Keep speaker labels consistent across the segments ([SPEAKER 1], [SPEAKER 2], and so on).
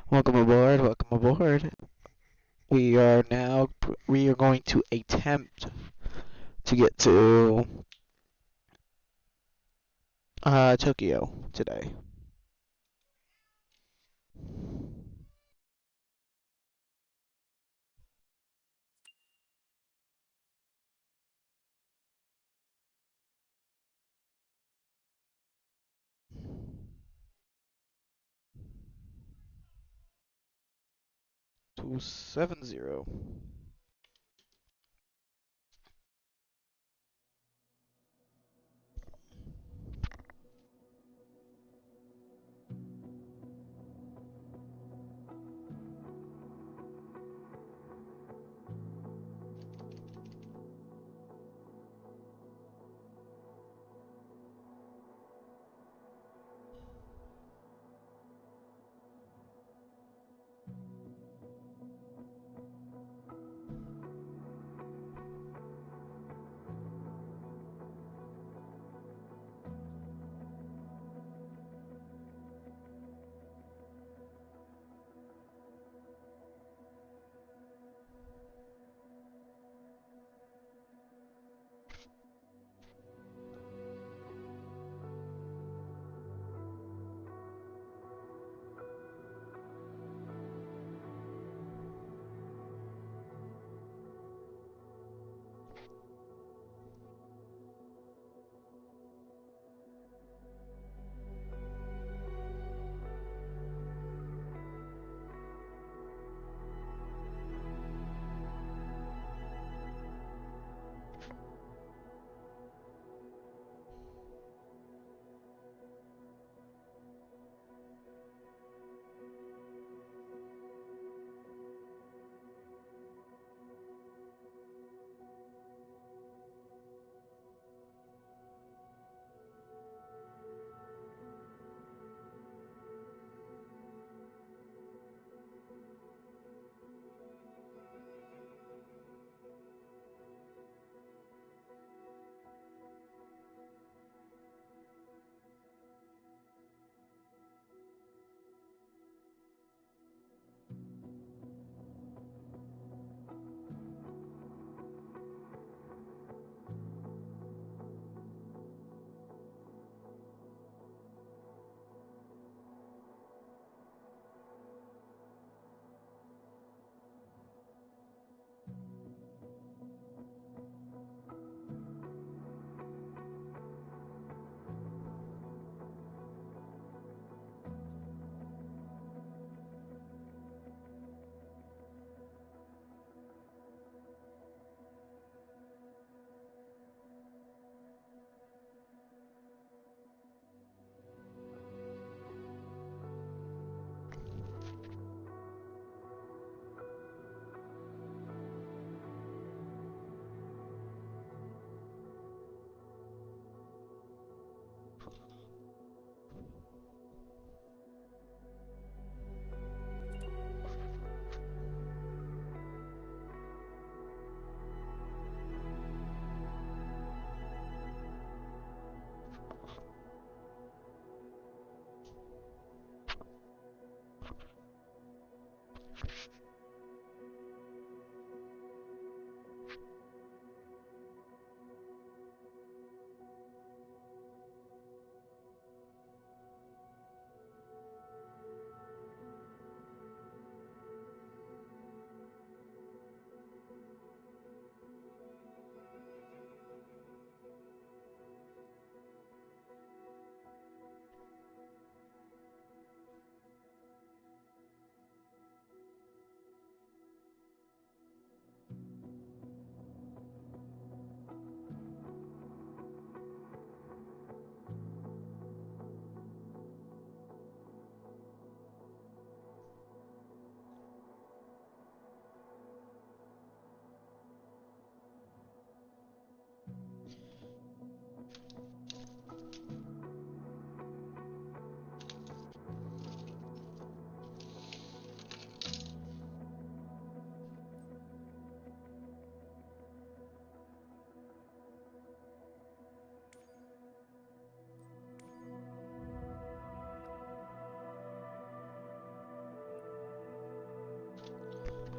[SPEAKER 1] Welcome aboard, welcome aboard. We are going to attempt to get to Tokyo today. 270.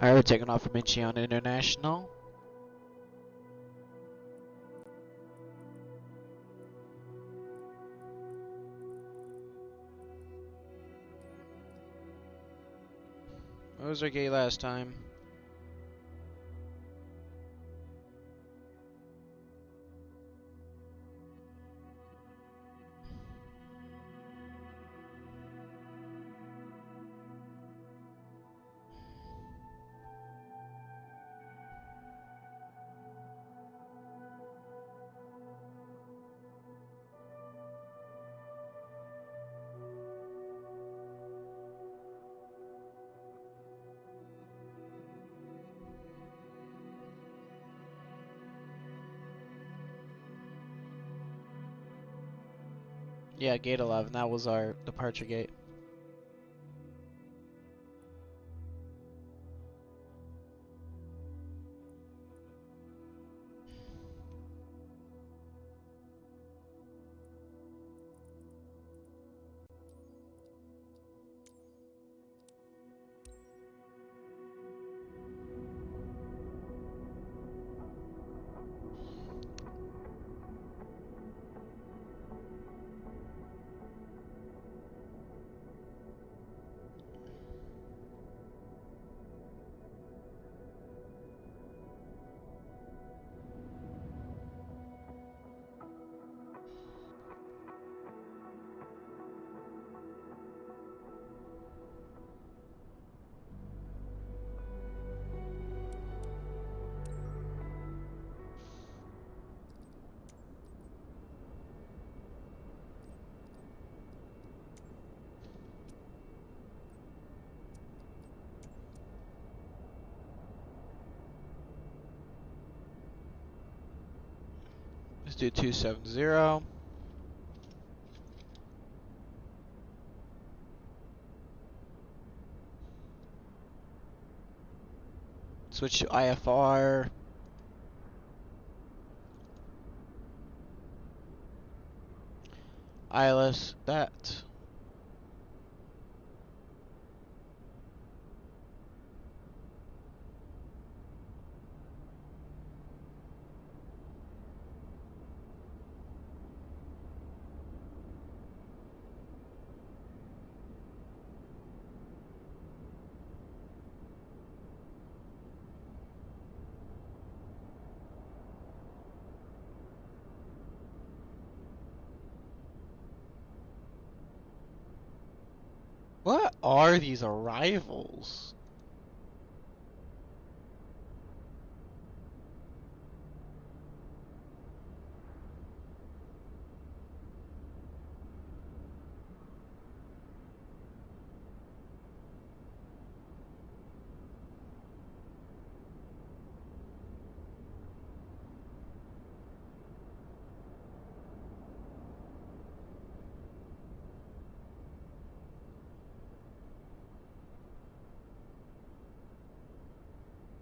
[SPEAKER 1] Alright, we're taking off from Incheon International. What was our gate last time? Yeah, gate 11. That was our departure gate. Let's do 270. Switch to IFR. ILS that. What are these arrivals?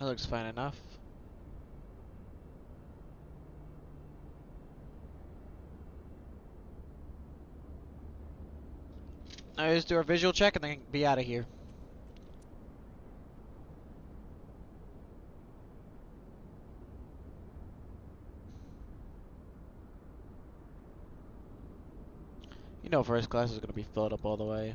[SPEAKER 1] That looks fine enough. Alright, let's do our visual check and then be out of here. You know first class is gonna be filled up all the way.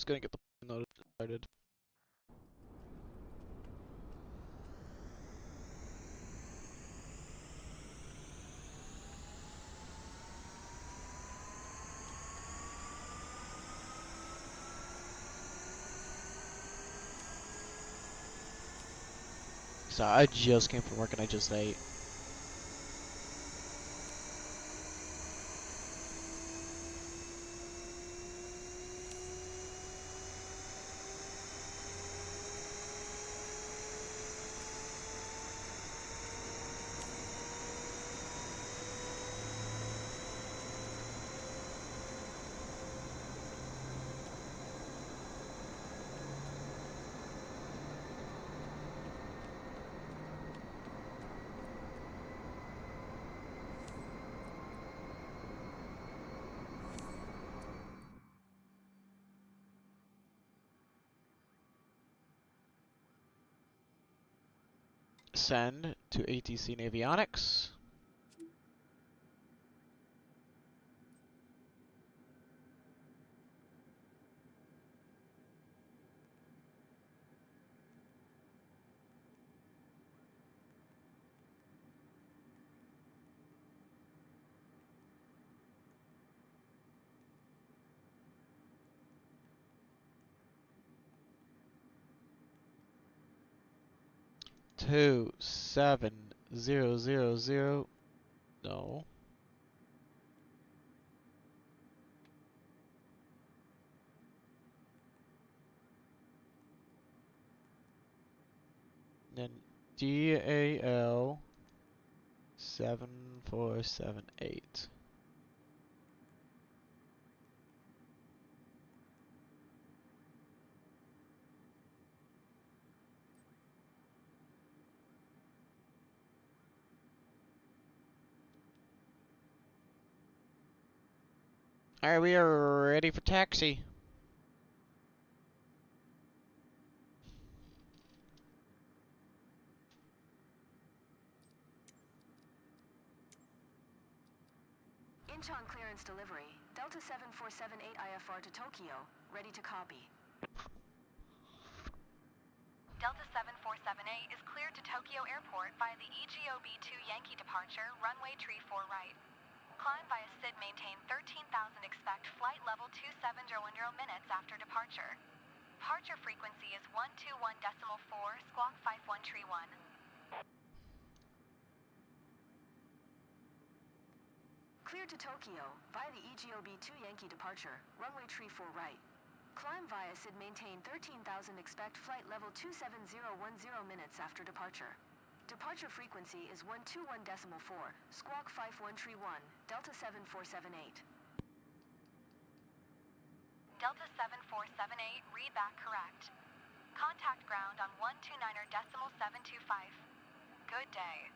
[SPEAKER 1] Just gonna get the notice started. So I just came from work and I just ate. Send to ATC Navionics. Two 7 0 0 0. No. Then DAL 7478. Alright, we are ready for taxi.
[SPEAKER 2] Incheon clearance delivery. Delta 7478 IFR to Tokyo. Ready to copy.
[SPEAKER 3] Delta 7478 is cleared to Tokyo Airport via the EGOB-2 Yankee departure, runway tree 4 right. Climb via SID maintain 13,000, expect flight level 2710 minutes after departure. Departure frequency is 121.4, squawk 51 tree 1.
[SPEAKER 2] Cleared to Tokyo via the EGOB-2 Yankee departure, runway tree 4 right. Climb via SID maintain 13,000, expect flight level 27010 minutes after departure. Departure frequency is 121.4, squawk 51 tree 1, Delta 7478.
[SPEAKER 3] Delta 7478, read back correct. Contact ground on 129.725. Good day.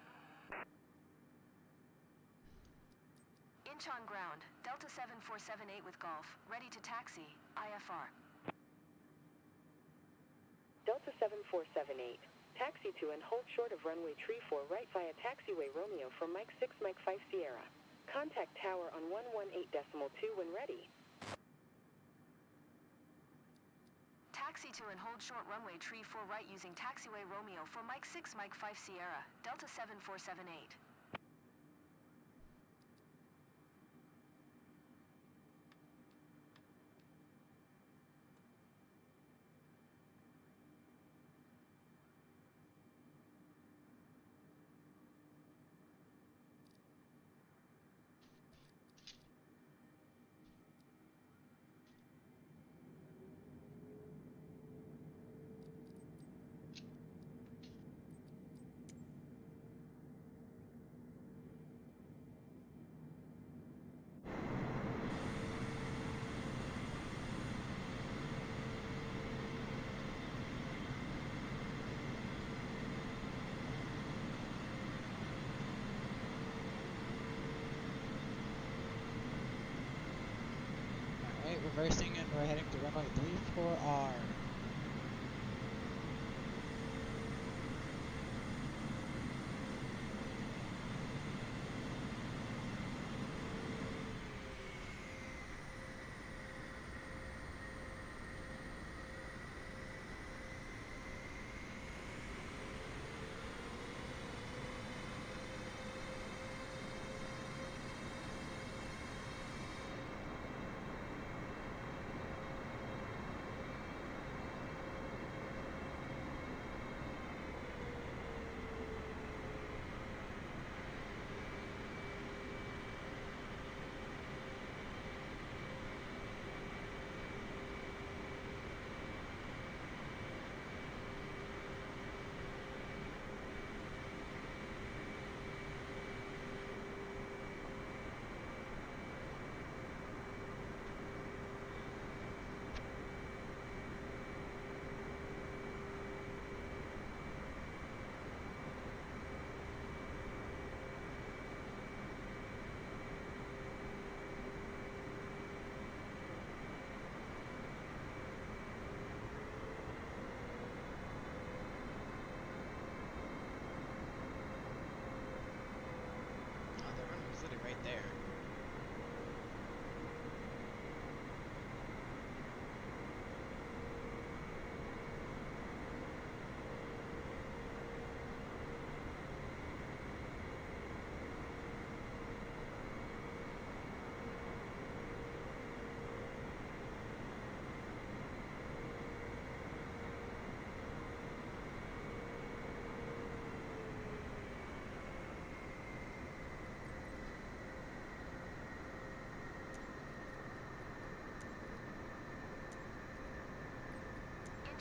[SPEAKER 2] Incheon ground, Delta 7478 with Golf, ready to taxi, IFR.
[SPEAKER 4] Delta 7478, taxi to and hold short of runway tree 4 right via taxiway Romeo for Mike 6 Mike 5 Sierra. Contact tower on 118.2 when ready.
[SPEAKER 2] Taxi to and hold short runway tree 4 right using taxiway Romeo for Mike 6 Mike 5 Sierra, Delta 7478.
[SPEAKER 1] Alright, reversing and we're heading to runway 34R.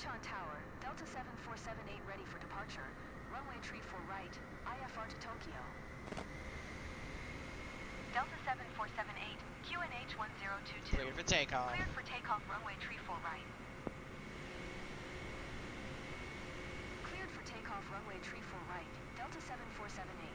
[SPEAKER 2] Incheon Tower, Delta 7478 ready for departure. Runway 34 right, IFR to Tokyo.
[SPEAKER 3] Delta 7478, QNH 1022.
[SPEAKER 1] Cleared for takeoff.
[SPEAKER 3] Cleared for takeoff, runway 34 right.
[SPEAKER 2] Cleared for takeoff, runway 34 right, Delta 7478.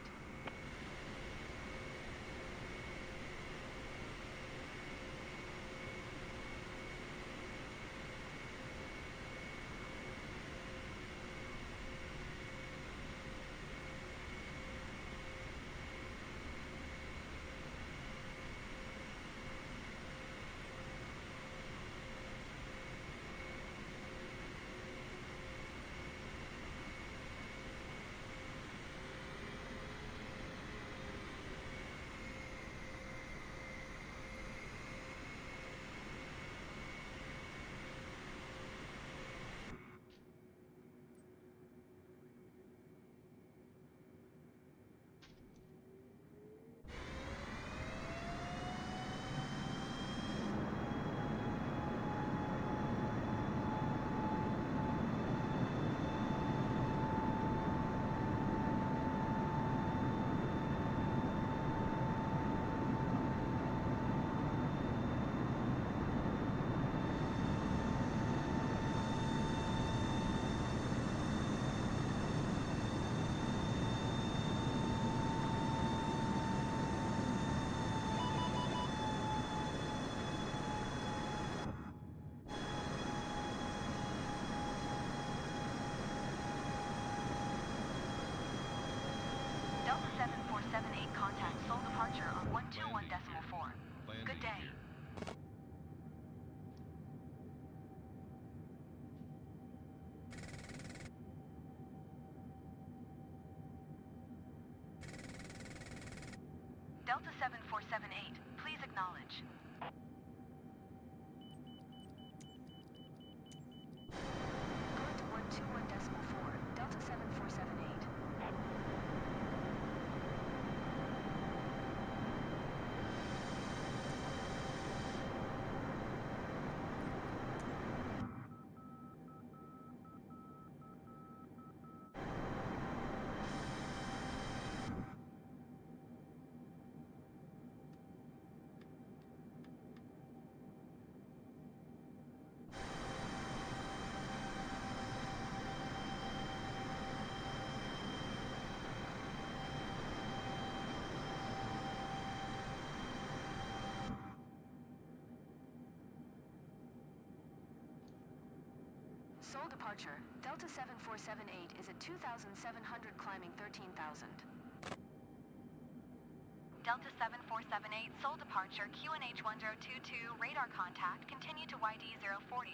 [SPEAKER 3] Delta 7478, contact sole departure on 121.4. Good day. Delta 7478, please acknowledge.
[SPEAKER 2] Going to 121.4, Delta 7478. Sole departure, Delta 7478 is at 2,700 climbing 13,000.
[SPEAKER 3] Delta 7478, sole departure, QNH 1022, radar contact, continue to YD 040.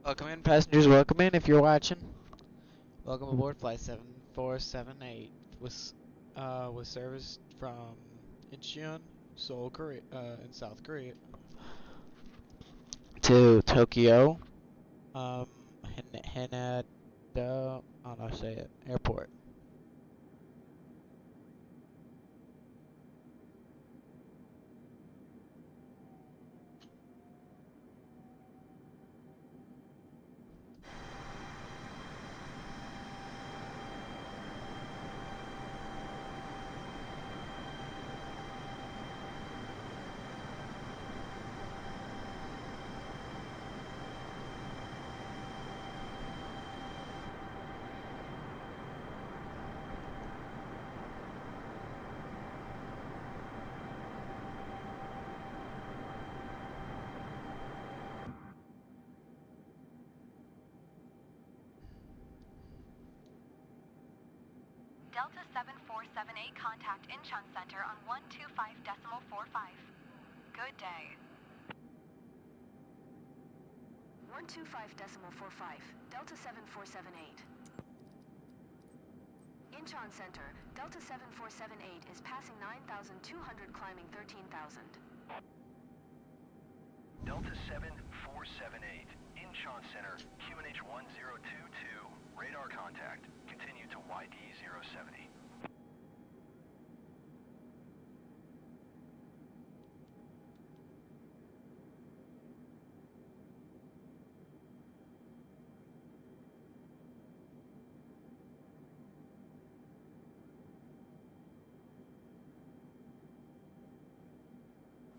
[SPEAKER 1] Welcome in, passengers. Welcome in if you're watching. Welcome aboard Flight 7478 with service from Incheon, Seoul, Korea, in South Korea, to Tokyo, Haneda, I don't know how to say it, airport.
[SPEAKER 3] Delta 7478, contact Incheon Center on 125.45. Good day.
[SPEAKER 2] 125.45, Delta 7478. Incheon Center, Delta 7478 is passing 9,200 climbing 13,000.
[SPEAKER 5] Delta 7478, Incheon Center, QNH 1022, radar contact. Continue to YD 070.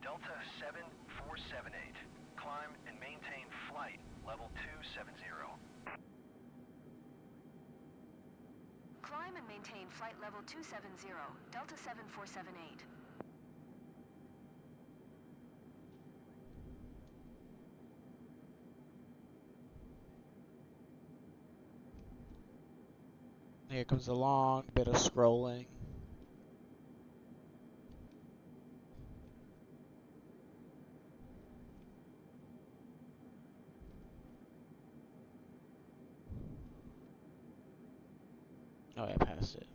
[SPEAKER 5] Delta 7478, climb and maintain flight level 270.
[SPEAKER 2] Climb and maintain flight level 270, Delta 7478.
[SPEAKER 1] Here comes a long bit of scrolling. Oh, I passed it.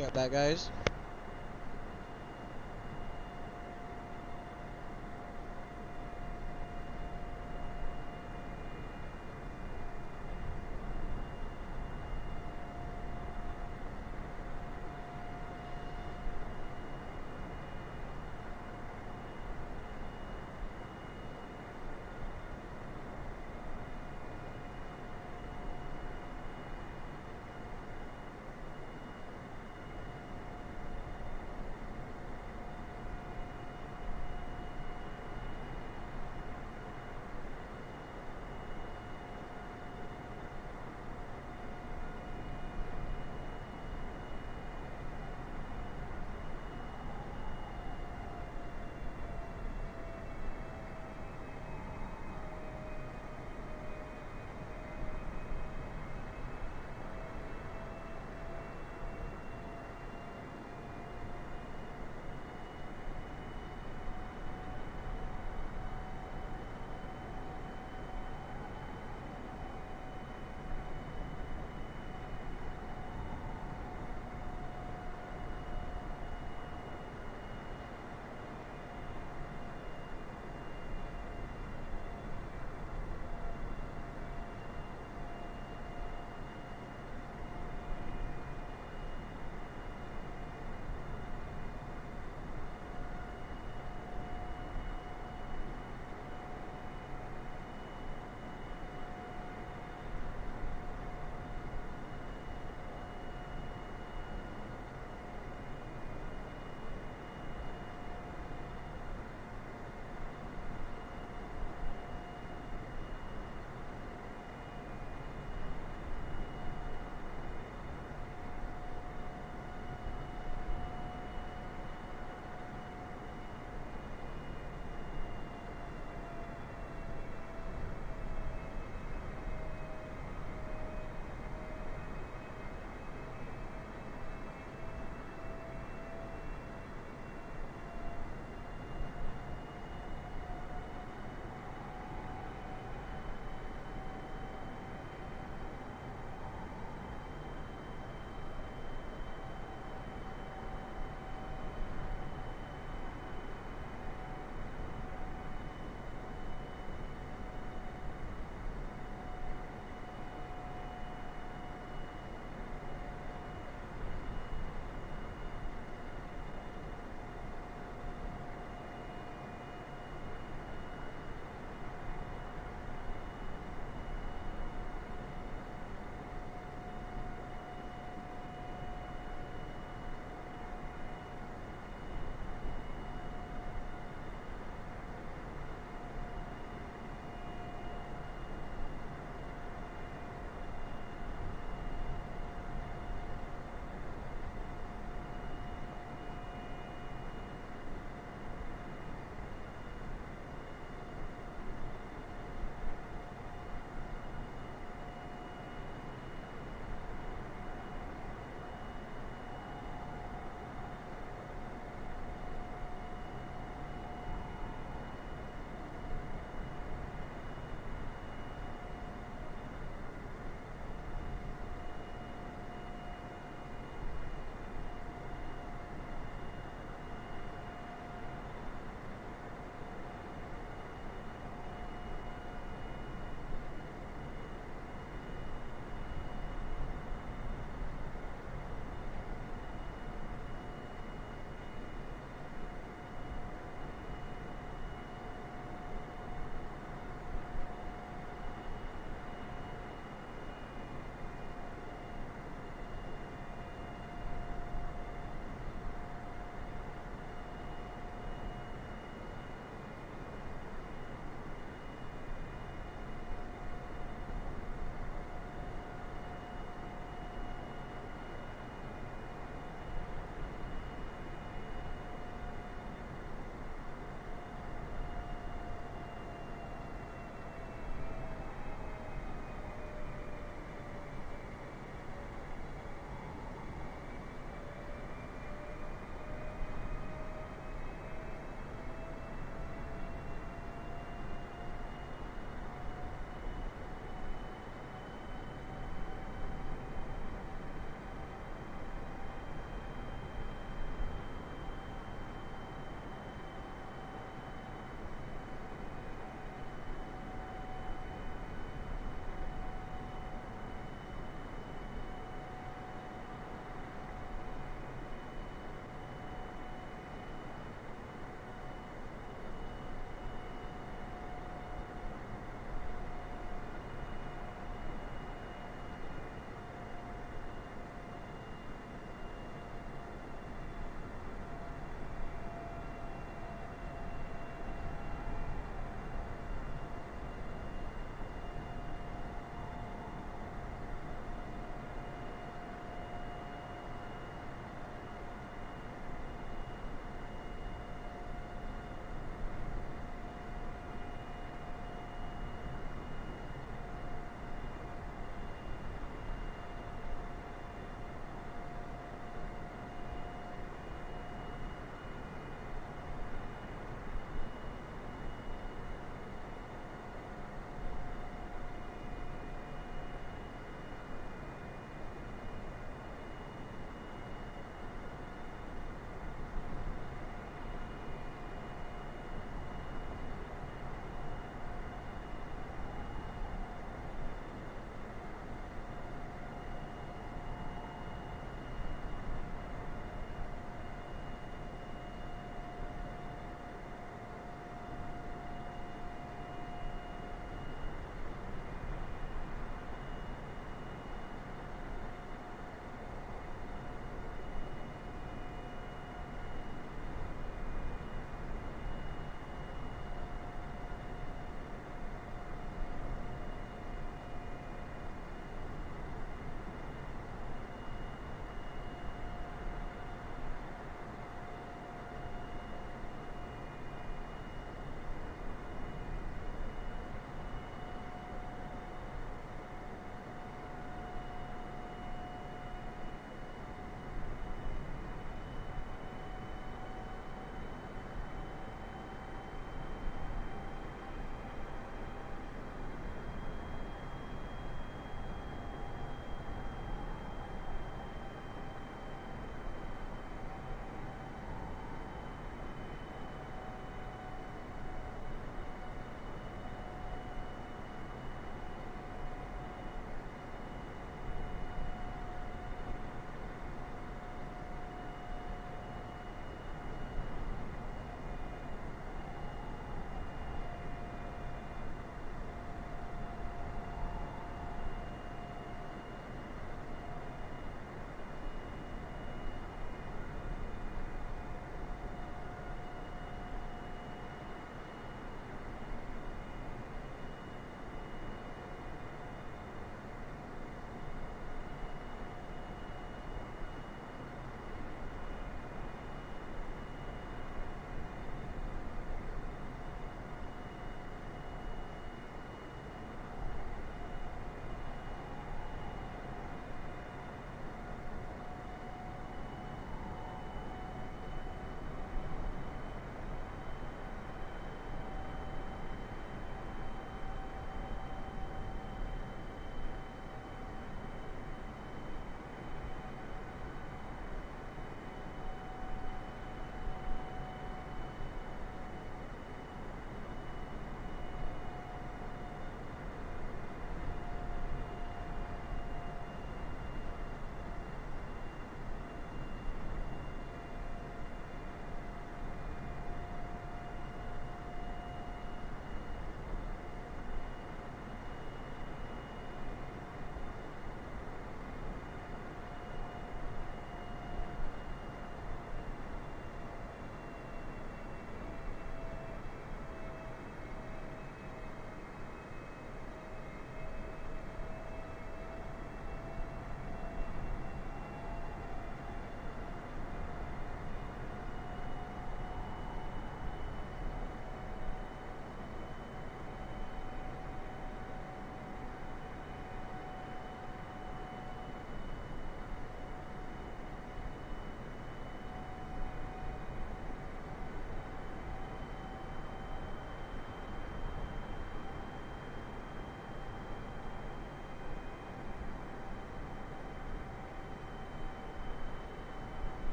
[SPEAKER 1] You got that, guys?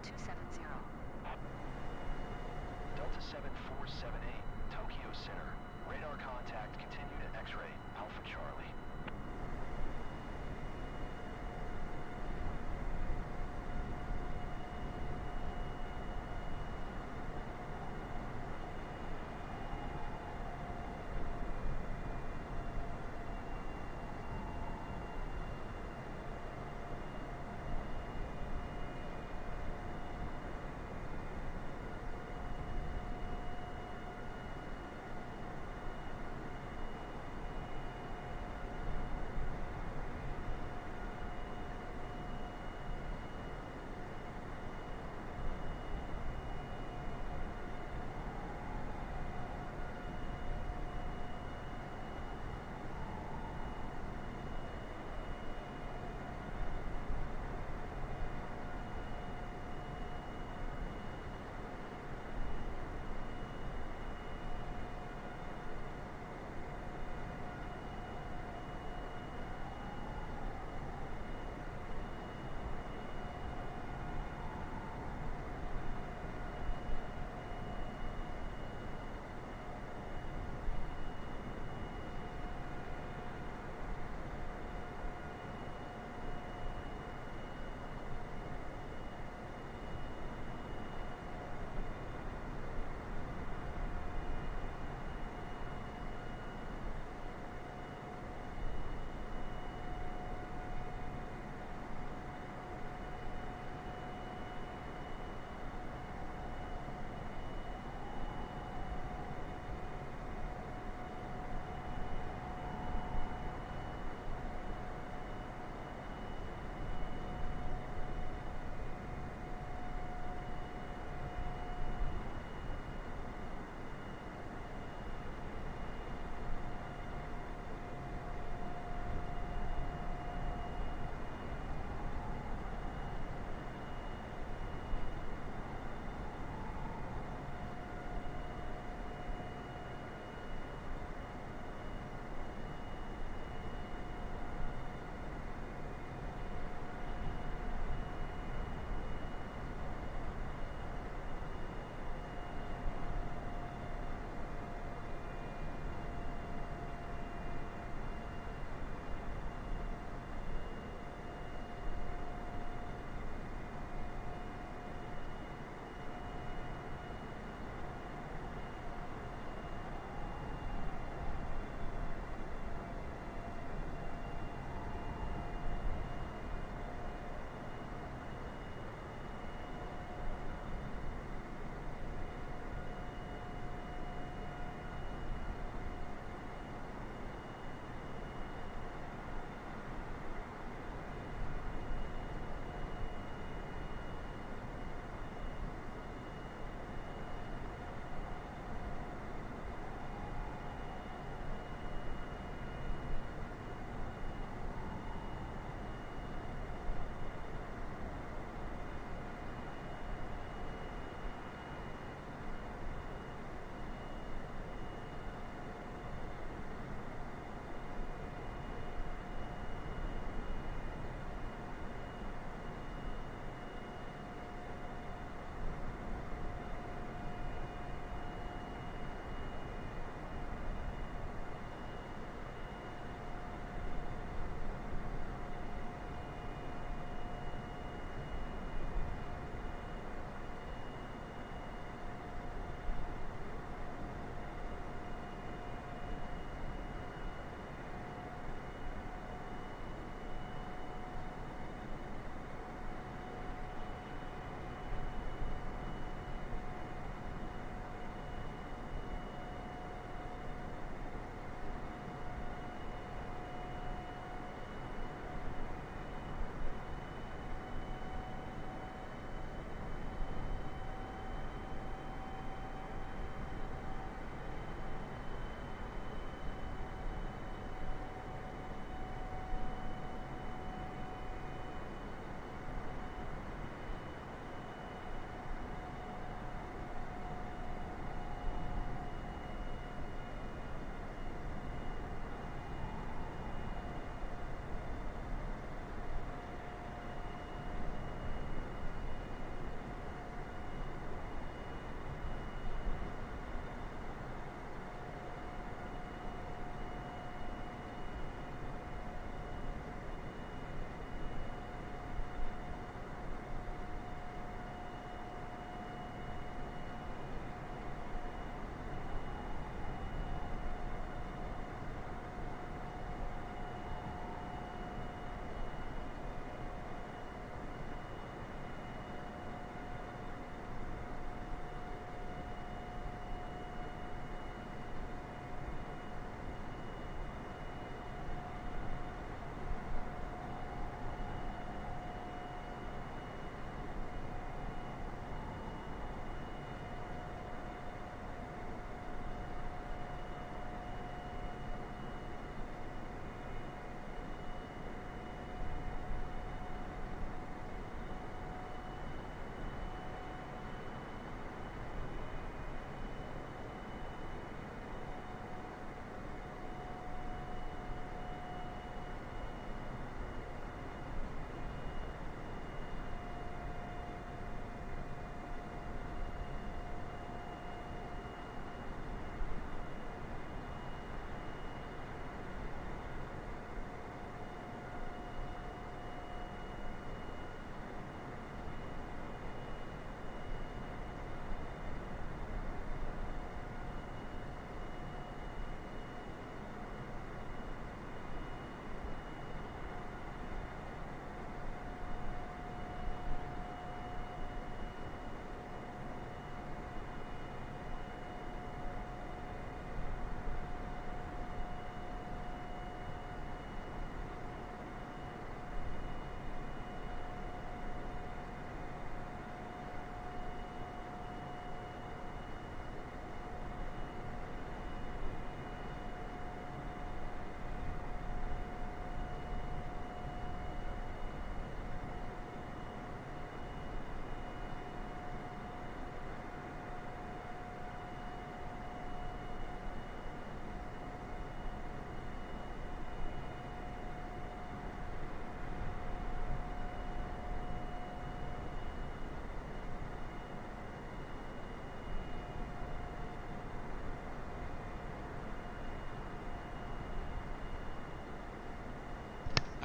[SPEAKER 2] 270.
[SPEAKER 5] Delta 7478, Tokyo Center. Radar contact continue to X-ray, Alpha Charlie.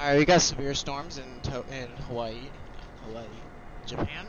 [SPEAKER 1] Alright, we got severe storms in Hawaii, Japan.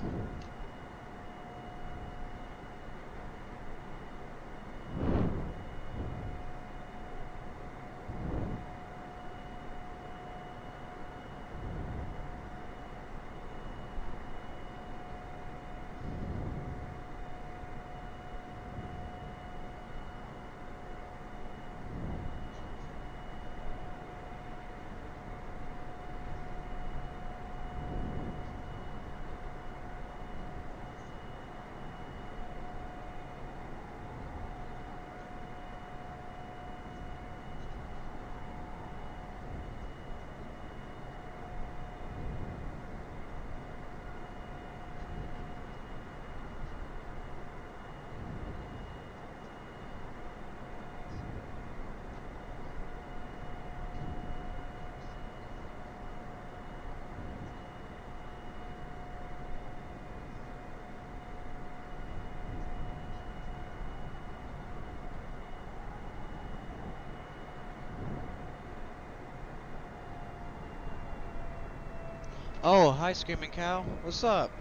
[SPEAKER 1] Oh, hi, Screaming Cow. What's up?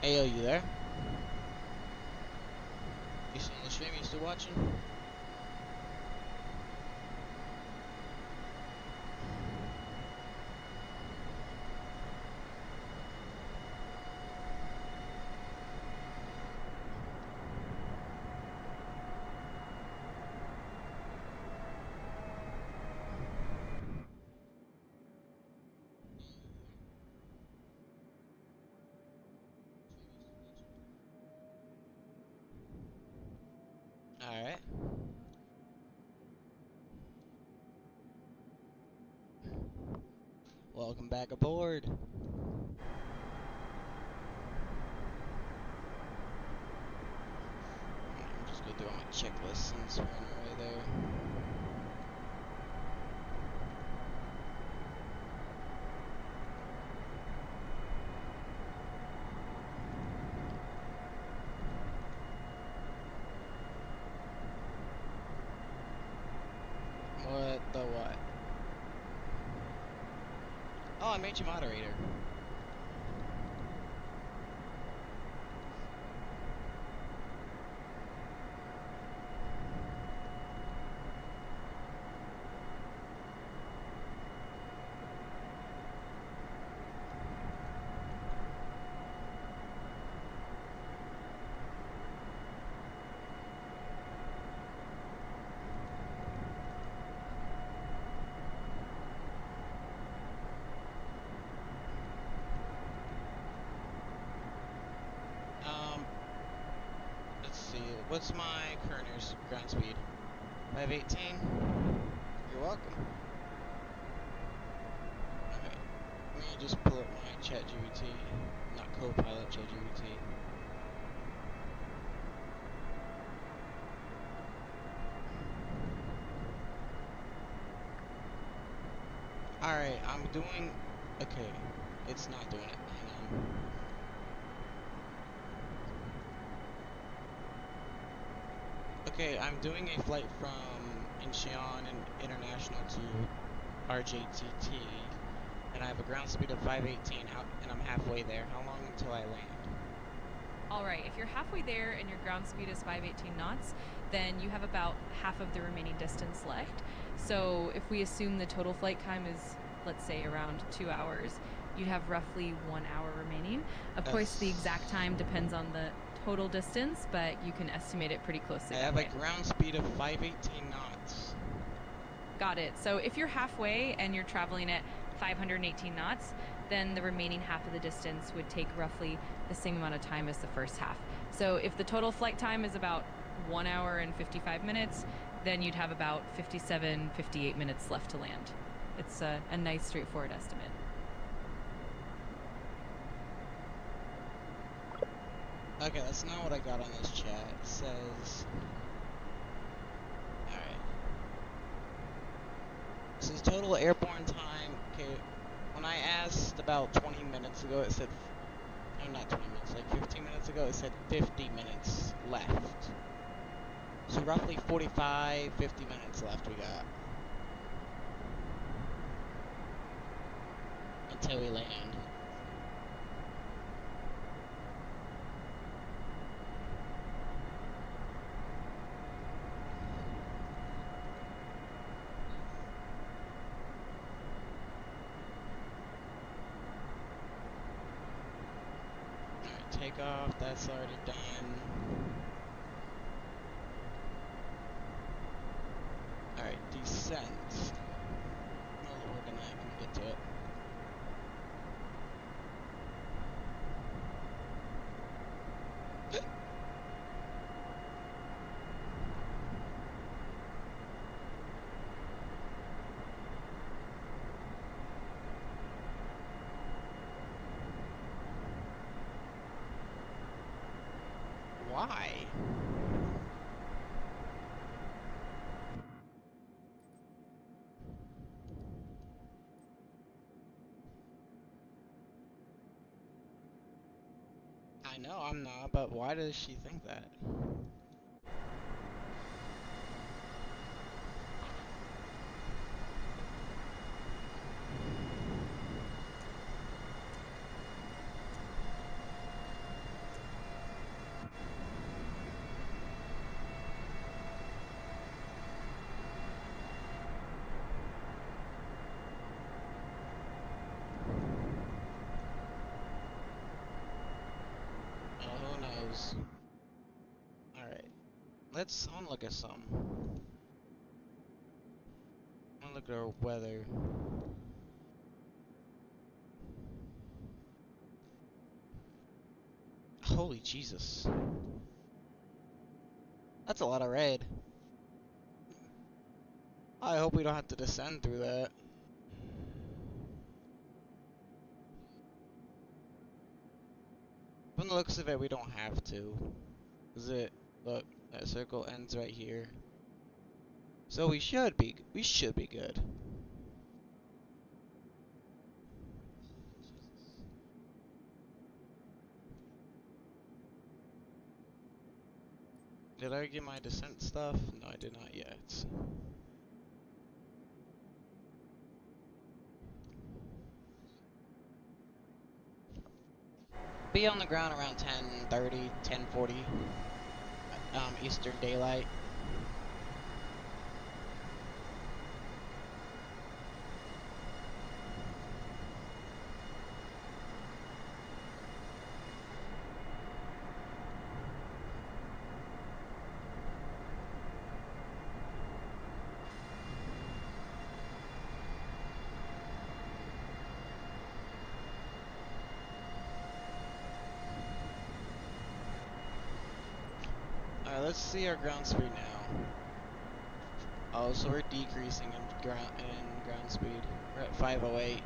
[SPEAKER 1] Hey, you there? You still on the stream? You still watching? Alright. Welcome back aboard. I'm just going through all my checklists since we're on our way there. What the what? Oh, I made you moderator. Let's see. What's my current ground speed? 518? You're welcome. Okay. Let me just pull up my ChatGPT. Not Copilot, ChatGPT. Alright, I'm doing... Okay. It's not doing it. Hang on. Okay, I'm doing a flight from Incheon International to RJTT, and I have a ground speed of 518 out, and I'm halfway there. How long until I land?
[SPEAKER 6] Alright, if you're halfway there and your ground speed is 518 knots, then you have about half of the remaining distance left. So if we assume the total flight time is, let's say, around 2 hours, you'd have roughly 1 hour remaining. Of course, the exact time depends on the total distance, but you can estimate it pretty closely.
[SPEAKER 1] I have a ground speed of 518 knots.
[SPEAKER 6] Got it. So if you're halfway and you're traveling at 518 knots, then the remaining half of the distance would take roughly the same amount of time as the first half. So if the total flight time is about 1 hour and 55 minutes, then you'd have about 57, 58 minutes left to land. It's a nice, straightforward estimate.
[SPEAKER 1] Okay, that's not what I got on this chat. It says... Alright. It says total airborne time. Okay, when I asked about 20 minutes ago, it said... No, not 20 minutes, like 15 minutes ago, it said 50 minutes left. So roughly 45, 50 minutes left we got. Until we land. Alright, takeoff, that's already done. Alright, descent. Oh, we're gonna get to it. Why? I know I'm not, but why does she think that? Who knows? Alright. I wanna look at some. I wanna look at our weather. Holy Jesus. That's a lot of red. I hope we don't have to descend through that. From the looks of it, we don't have to. Is it? Look, that circle ends right here. So we should be good. Did I get my descent stuff? No, I did not yet. Be on the ground around 10:30, 10:40, Eastern Daylight. Alright, let's see our ground speed now. Oh, so we're decreasing in ground speed. We're at 508.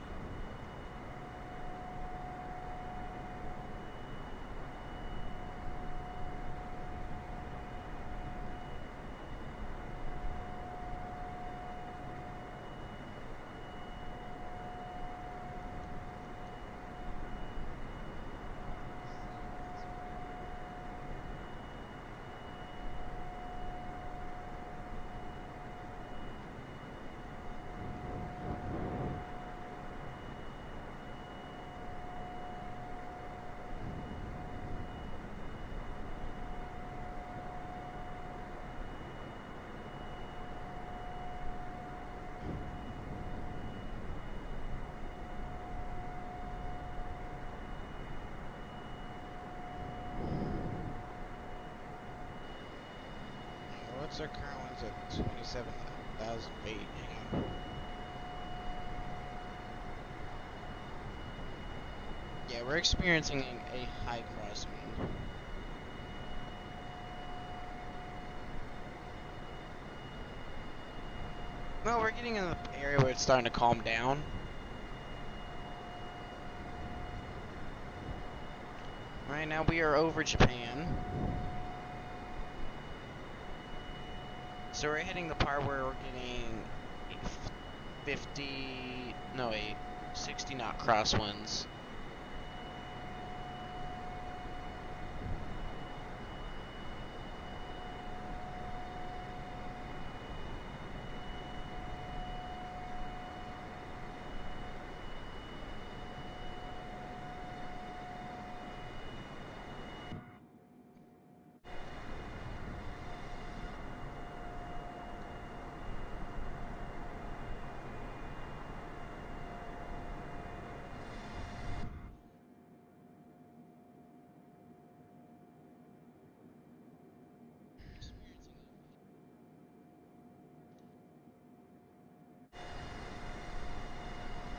[SPEAKER 1] our current one's at 27,000 feet? Hang on. Yeah, we're experiencing a high crosswind. Well, we're getting in the area where it's starting to calm down. Right now we are over Japan. So we're hitting the part where we're getting a 60 knot crosswinds.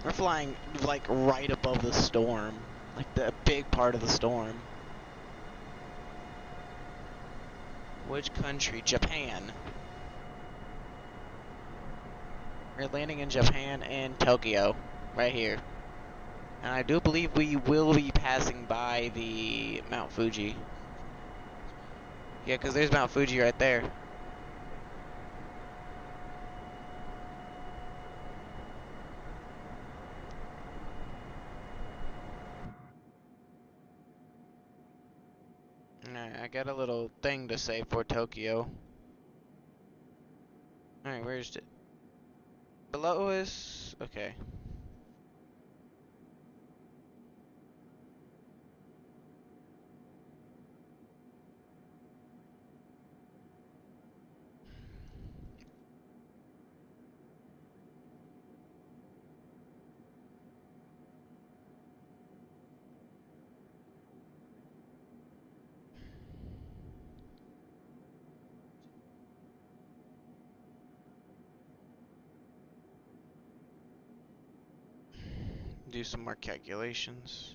[SPEAKER 1] We're flying like right above the storm, like the big part of the storm. Which country? Japan. We're landing in Japan and Tokyo, right here. And I do believe we will be passing by the Mount Fuji. Yeah, because there's Mount Fuji right there. Alright, I got a little thing to say for Tokyo. Alright, where's it? Below us? Okay. Do some more calculations.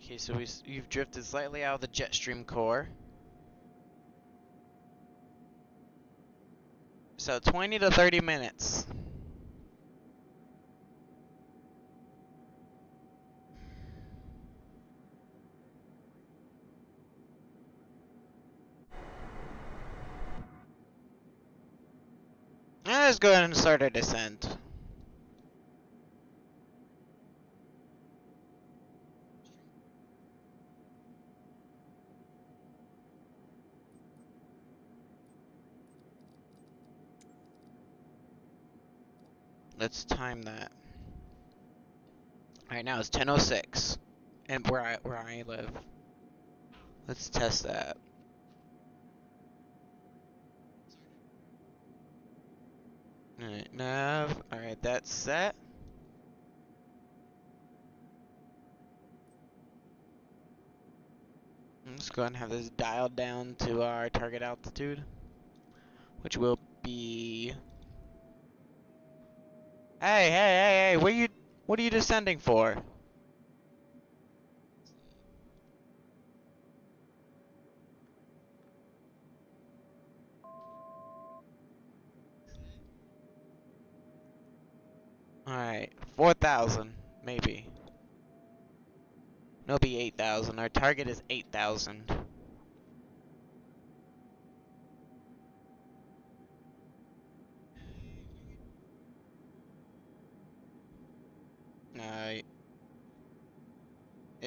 [SPEAKER 1] Okay, so you've drifted slightly out of the jet stream core. So 20 to 30 minutes. Let's go ahead and start our descent. Let's time that. Right now it's 10:06, and where I live. Let's test that. Alright, nav. Alright, that's set. Let's go ahead and have this dialed down to our target altitude, which will be. Hey! What are you descending for? Alright, 4,000, maybe. No, it'll be 8,000. Our target is 8,000.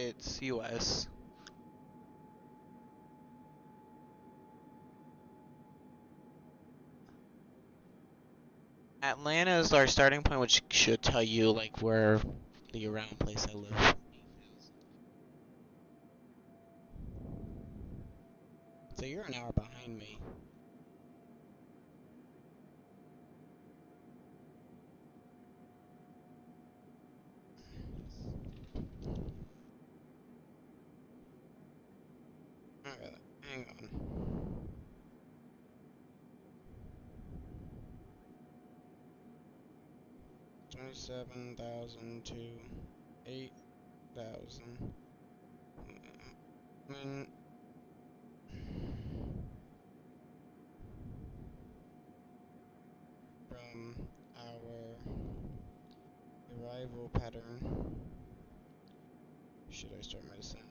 [SPEAKER 1] It's US. Atlanta is our starting point, which should tell you like where the around place I live. So you're an hour behind me. Alright, hang on. 27,000 to 8,000. I mean, from our arrival pattern, should I start my descent?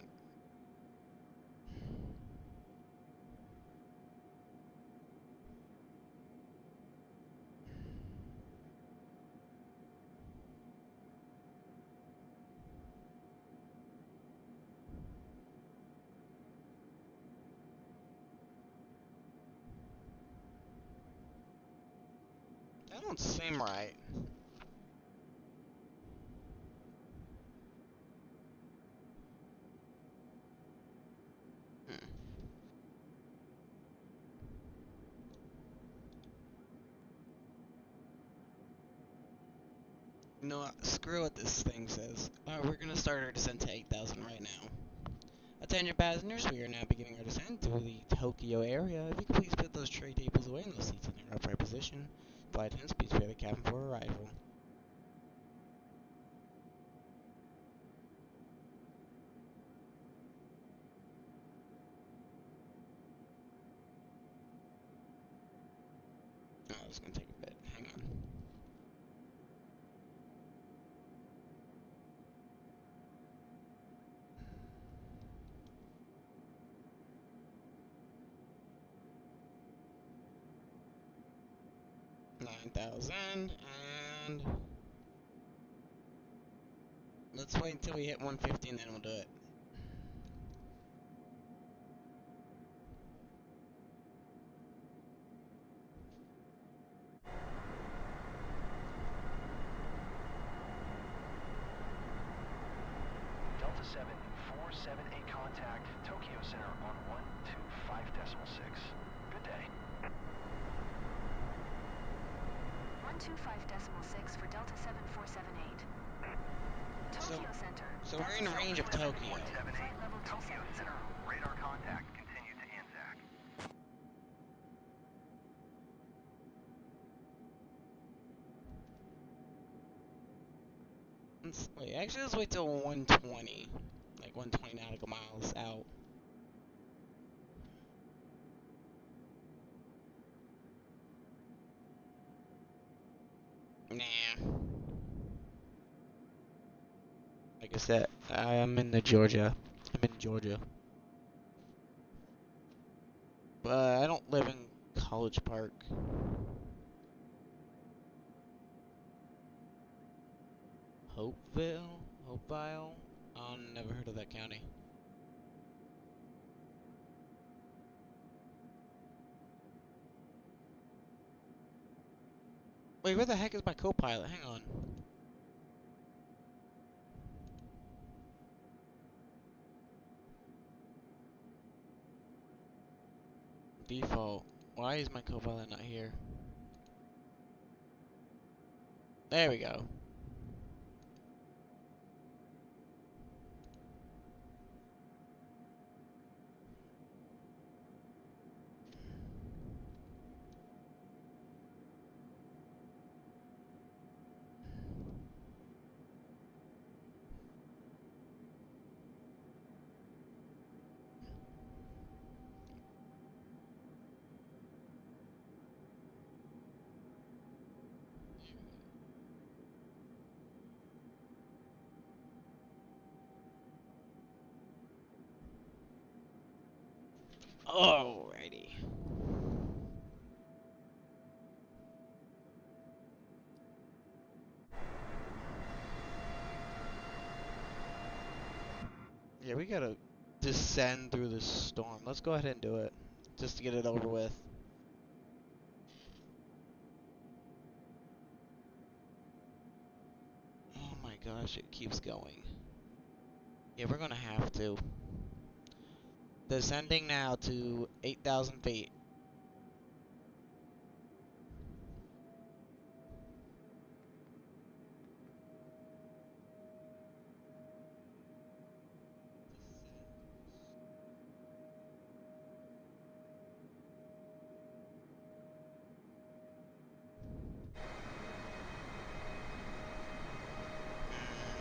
[SPEAKER 1] That don't seem right. Hmm. You know what? Screw what this thing says. We're gonna start our descent to 8,000 right now. Attention passengers, we are now beginning our descent to the Tokyo area. If you could please put those tray tables away and those seats in their upright position. Flight attendants, please prepare the cabin for arrival. Oh, this is gonna take a bit. Hang on. $9,000 and let's wait until we hit 150 and then we'll do it.
[SPEAKER 5] Delta 7478 contact, Tokyo Center on 125.6. Good day.
[SPEAKER 2] 125.6 for Delta 7478. Tokyo Center.
[SPEAKER 1] So we're in range of Tokyo.
[SPEAKER 5] 178, Tokyo Center. Radar contact continued to Anzac.
[SPEAKER 1] Wait, actually let's wait till 120. Like 120 nautical miles out. Nah. Like I said, I'm in Georgia. I'm in Georgia. But I don't live in College Park. Hopeville? Never heard of that county. Wait, where the heck is my co-pilot? Hang on. Default. Why is my co-pilot not here? There we go. Alrighty. gotta descend through the storm. Let's go ahead and do it, just to get it over with. Oh my gosh, it keeps going. Yeah, we're gonna have to. Descending now to 8,000 feet.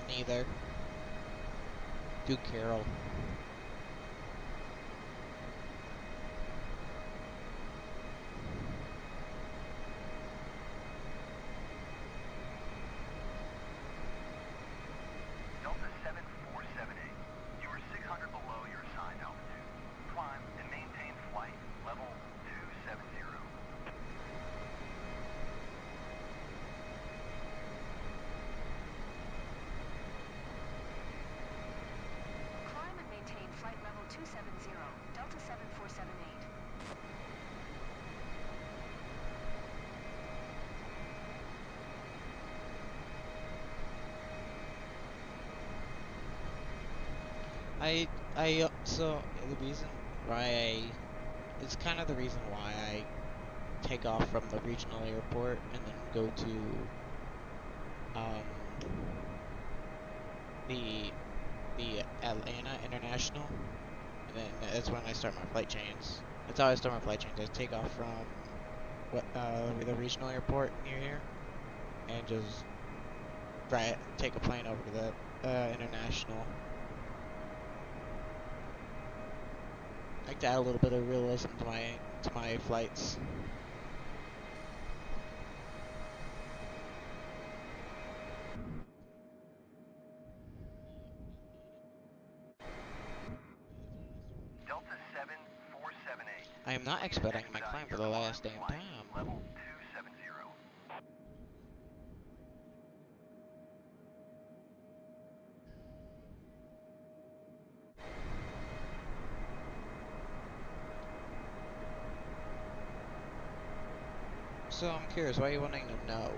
[SPEAKER 1] Neither. Do Carol.
[SPEAKER 5] Delta 7478. You are 600 below your assigned altitude. Climb and maintain flight level 270.
[SPEAKER 2] Climb and maintain flight level 270, Delta 7478.
[SPEAKER 1] So the reason why it's kind of the reason why I take off from the regional airport and then go to the Atlanta International, and then that's when I start my flight chains. That's how I start my flight chains. I take off from the regional airport near here, and just take a plane over to the international. I like to add a little bit of realism to my flights.
[SPEAKER 5] Delta 7478.
[SPEAKER 1] I am not expediting my climb for the last damn time.
[SPEAKER 5] Level 270.
[SPEAKER 1] So I'm curious, why are you wanting to know?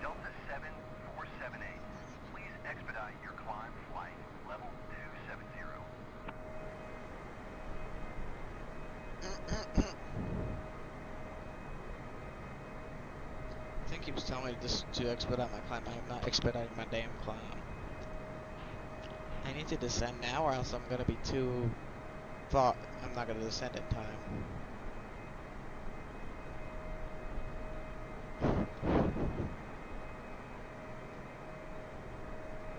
[SPEAKER 5] Delta 7478. Please expedite your climb flight level 270.
[SPEAKER 1] Thing keeps telling me to expedite my climb. I am not expediting my damn climb. I need to descend now, or else I'm gonna be too far. I'm not gonna descend in time.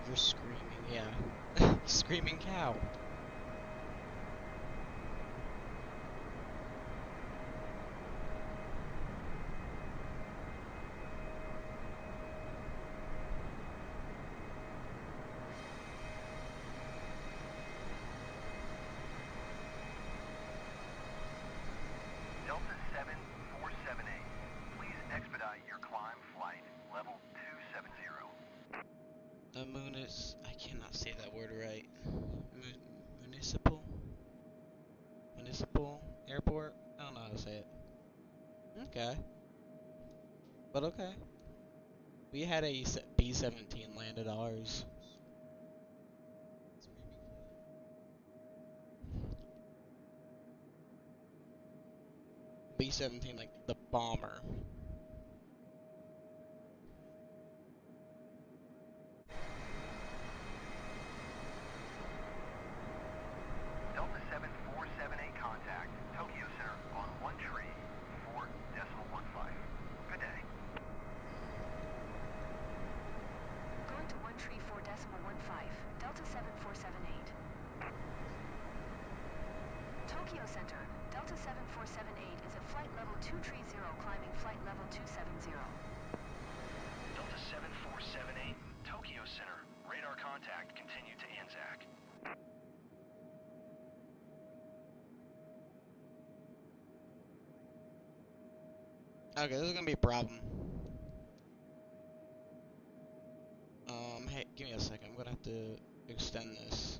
[SPEAKER 1] You're screaming, yeah. Screaming cow.
[SPEAKER 5] Delta 7478. Please expedite your climb flight level 270.
[SPEAKER 1] The moon is... I cannot say that word right. Municipal? Municipal airport? I don't know how to say it. Okay. But okay. We had a B-17 land at ours. B-17, like the bomber.
[SPEAKER 5] Delta 7478 contact Tokyo Center on 134.15. Good day.
[SPEAKER 2] Going to 134.15. Tokyo Center, Delta 7478 is at flight level 230, climbing flight level 270.
[SPEAKER 5] Delta 7478, Tokyo Center. Radar contact continue to Anzac.
[SPEAKER 1] Okay, this is gonna be a problem. Hey, give me a second. I'm gonna have to extend this.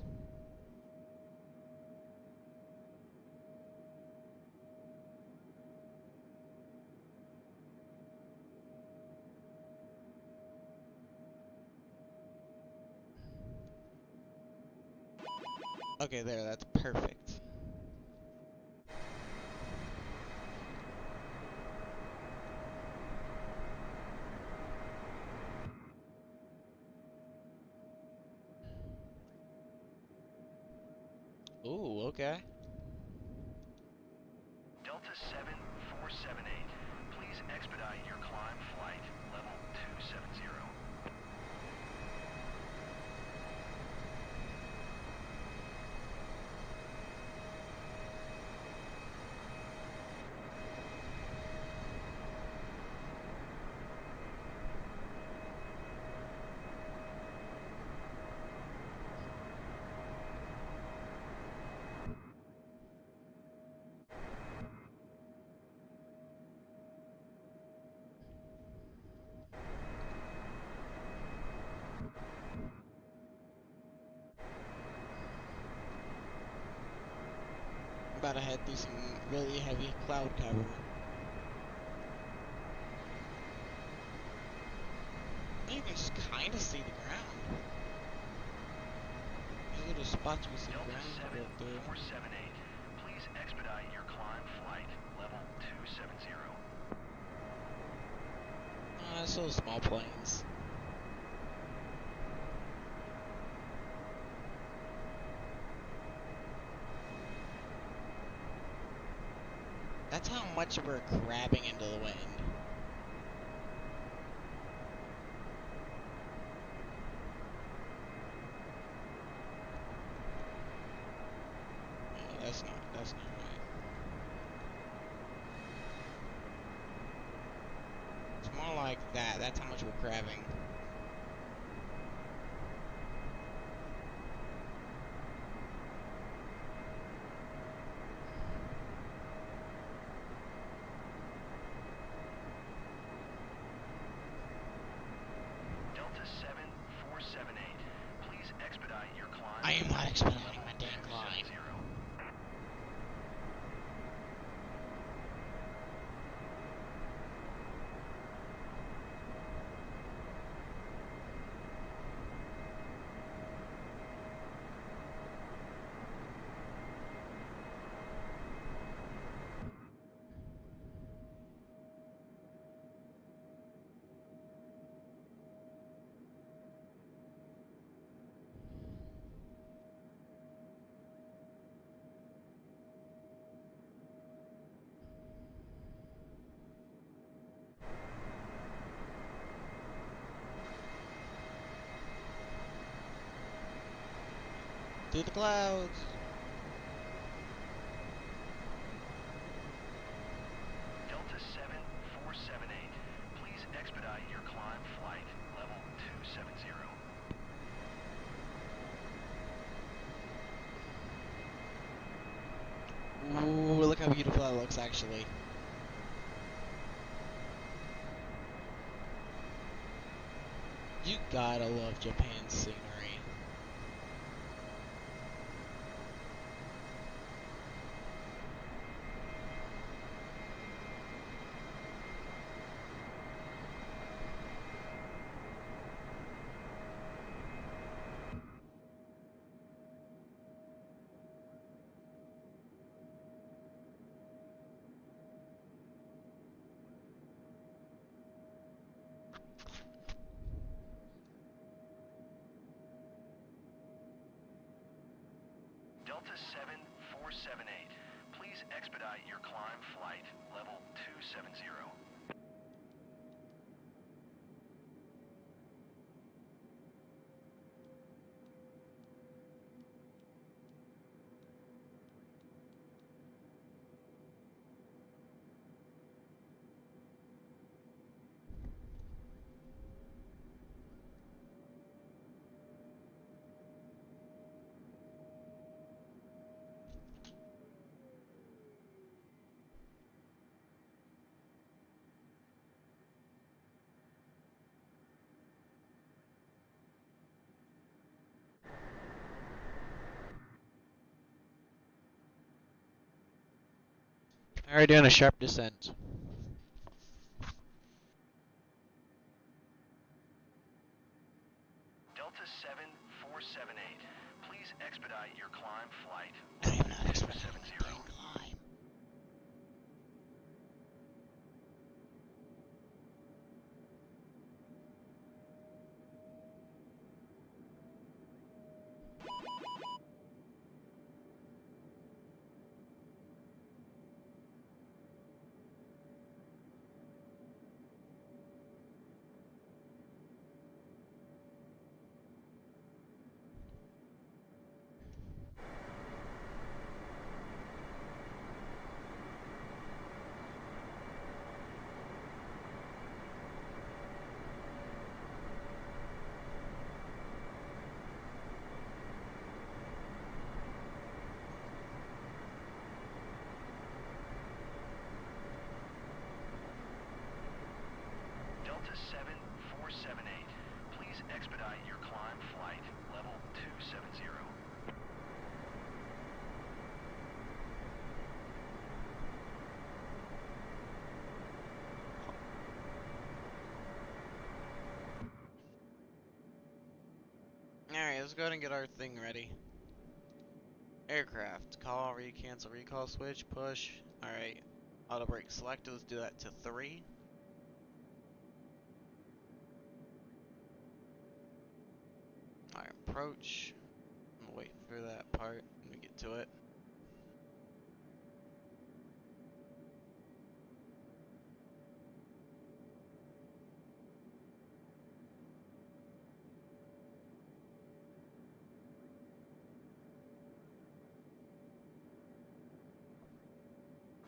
[SPEAKER 1] Okay, there, that's perfect. Ooh, okay.
[SPEAKER 5] Delta 7478, please expedite your climb flight level 270.
[SPEAKER 1] About to head through some really heavy cloud cover. You can just kind of see the ground. There's little spots we see the
[SPEAKER 5] Delta
[SPEAKER 1] ground go through.
[SPEAKER 5] 7478, please expedite your climb flight level 270.
[SPEAKER 1] It's those small planes. That's how much we're grabbing into the wind. No, that's not right. It's more like that. That's how much we're grabbing.
[SPEAKER 5] Delta 7478, please expedite your climb.
[SPEAKER 1] I am not expediting my damn climb.
[SPEAKER 5] 270.
[SPEAKER 1] Through the clouds.
[SPEAKER 5] Delta 7478, please expedite your climb flight level 270.
[SPEAKER 1] Ooh, look how beautiful that looks, actually. You gotta love Japan's scenery.
[SPEAKER 5] Delta 7478, please expedite your climb flight level 270.
[SPEAKER 1] Already doing a sharp descent.
[SPEAKER 5] Delta 7478, please expedite your climb flight.
[SPEAKER 1] I am not expecting
[SPEAKER 5] 270.
[SPEAKER 1] the plane climb.
[SPEAKER 5] Delta 7478, please expedite your climb flight, level 270.
[SPEAKER 1] Alright, let's go ahead and get our thing ready. Aircraft. Call, cancel, recall switch, push. Alright. Auto brake selected. Let's do that to 3. Alright, approach. I'm gonna wait for that part when we get to it.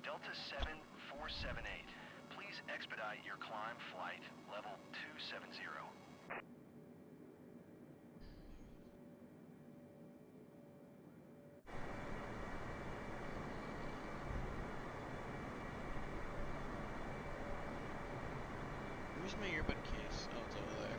[SPEAKER 5] Delta 7478, please expedite your climb flight, level 270.
[SPEAKER 1] Where's my earbud case? Oh, it's over there.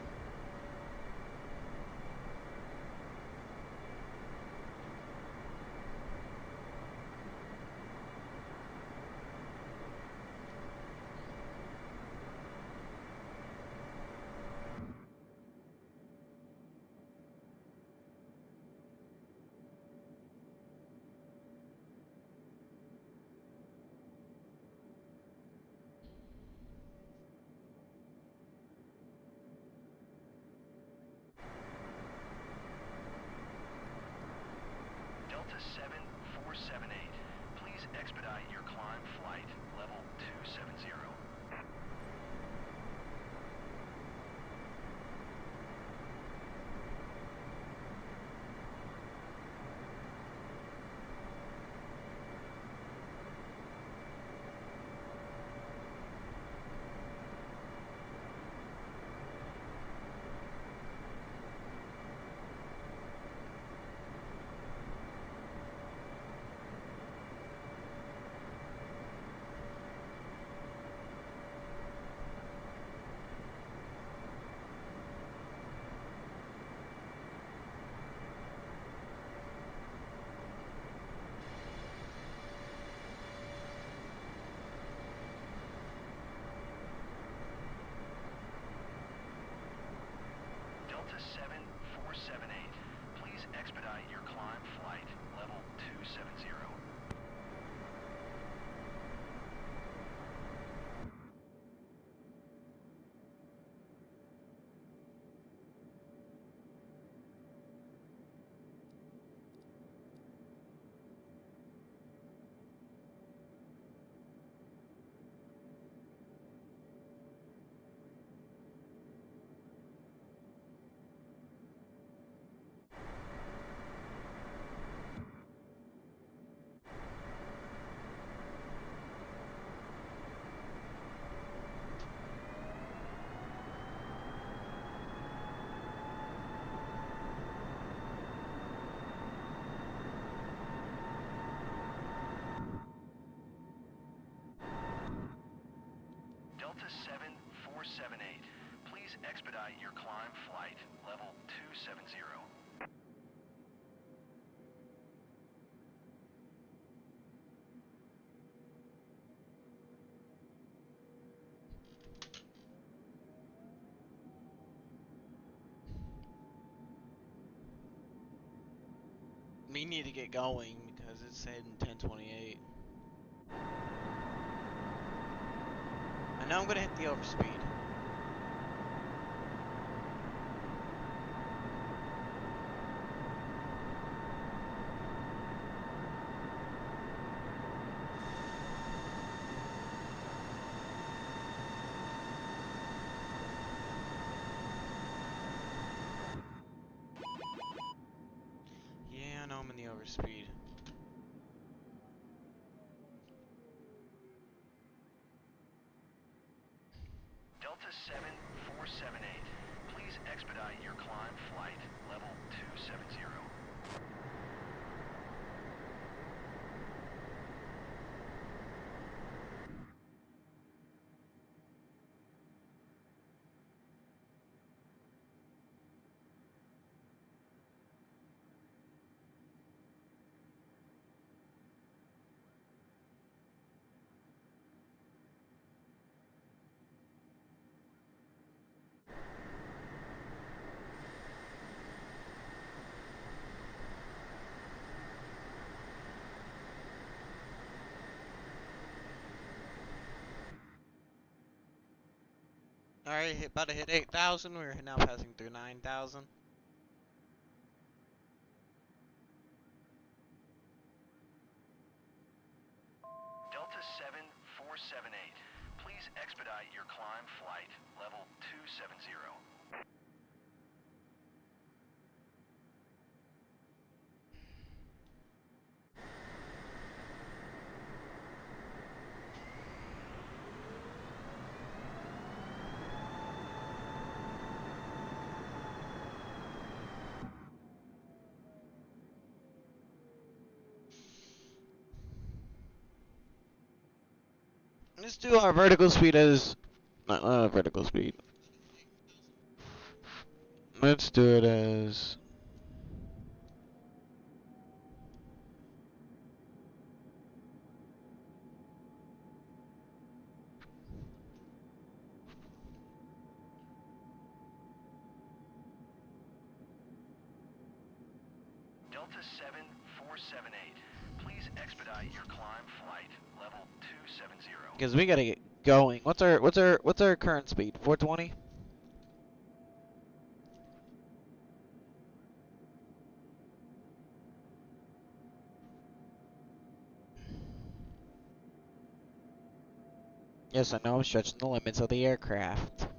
[SPEAKER 5] Delta 7478, please expedite your climb flight, level 270. Delta 7478, please expedite your climb flight, level 270. Delta 7478, please expedite your climb flight, level 270.
[SPEAKER 1] We need to get going because it's heading 10:28. I know I'm gonna hit the overspeed. Yeah, I know I'm in the overspeed.
[SPEAKER 5] Delta 7478, please expedite your climb flight level 270.
[SPEAKER 1] Alright, about to hit 8,000. We're now passing through 9,000.
[SPEAKER 5] Delta 7478, please expedite your climb flight level 270.
[SPEAKER 1] Let's do our vertical speed as... not vertical speed. Let's do it as...
[SPEAKER 5] Delta 7478, please expedite your climb flight level 270.
[SPEAKER 1] Because we gotta get going. What's our current speed? 420? Yes, I know I'm stretching the limits of the aircraft.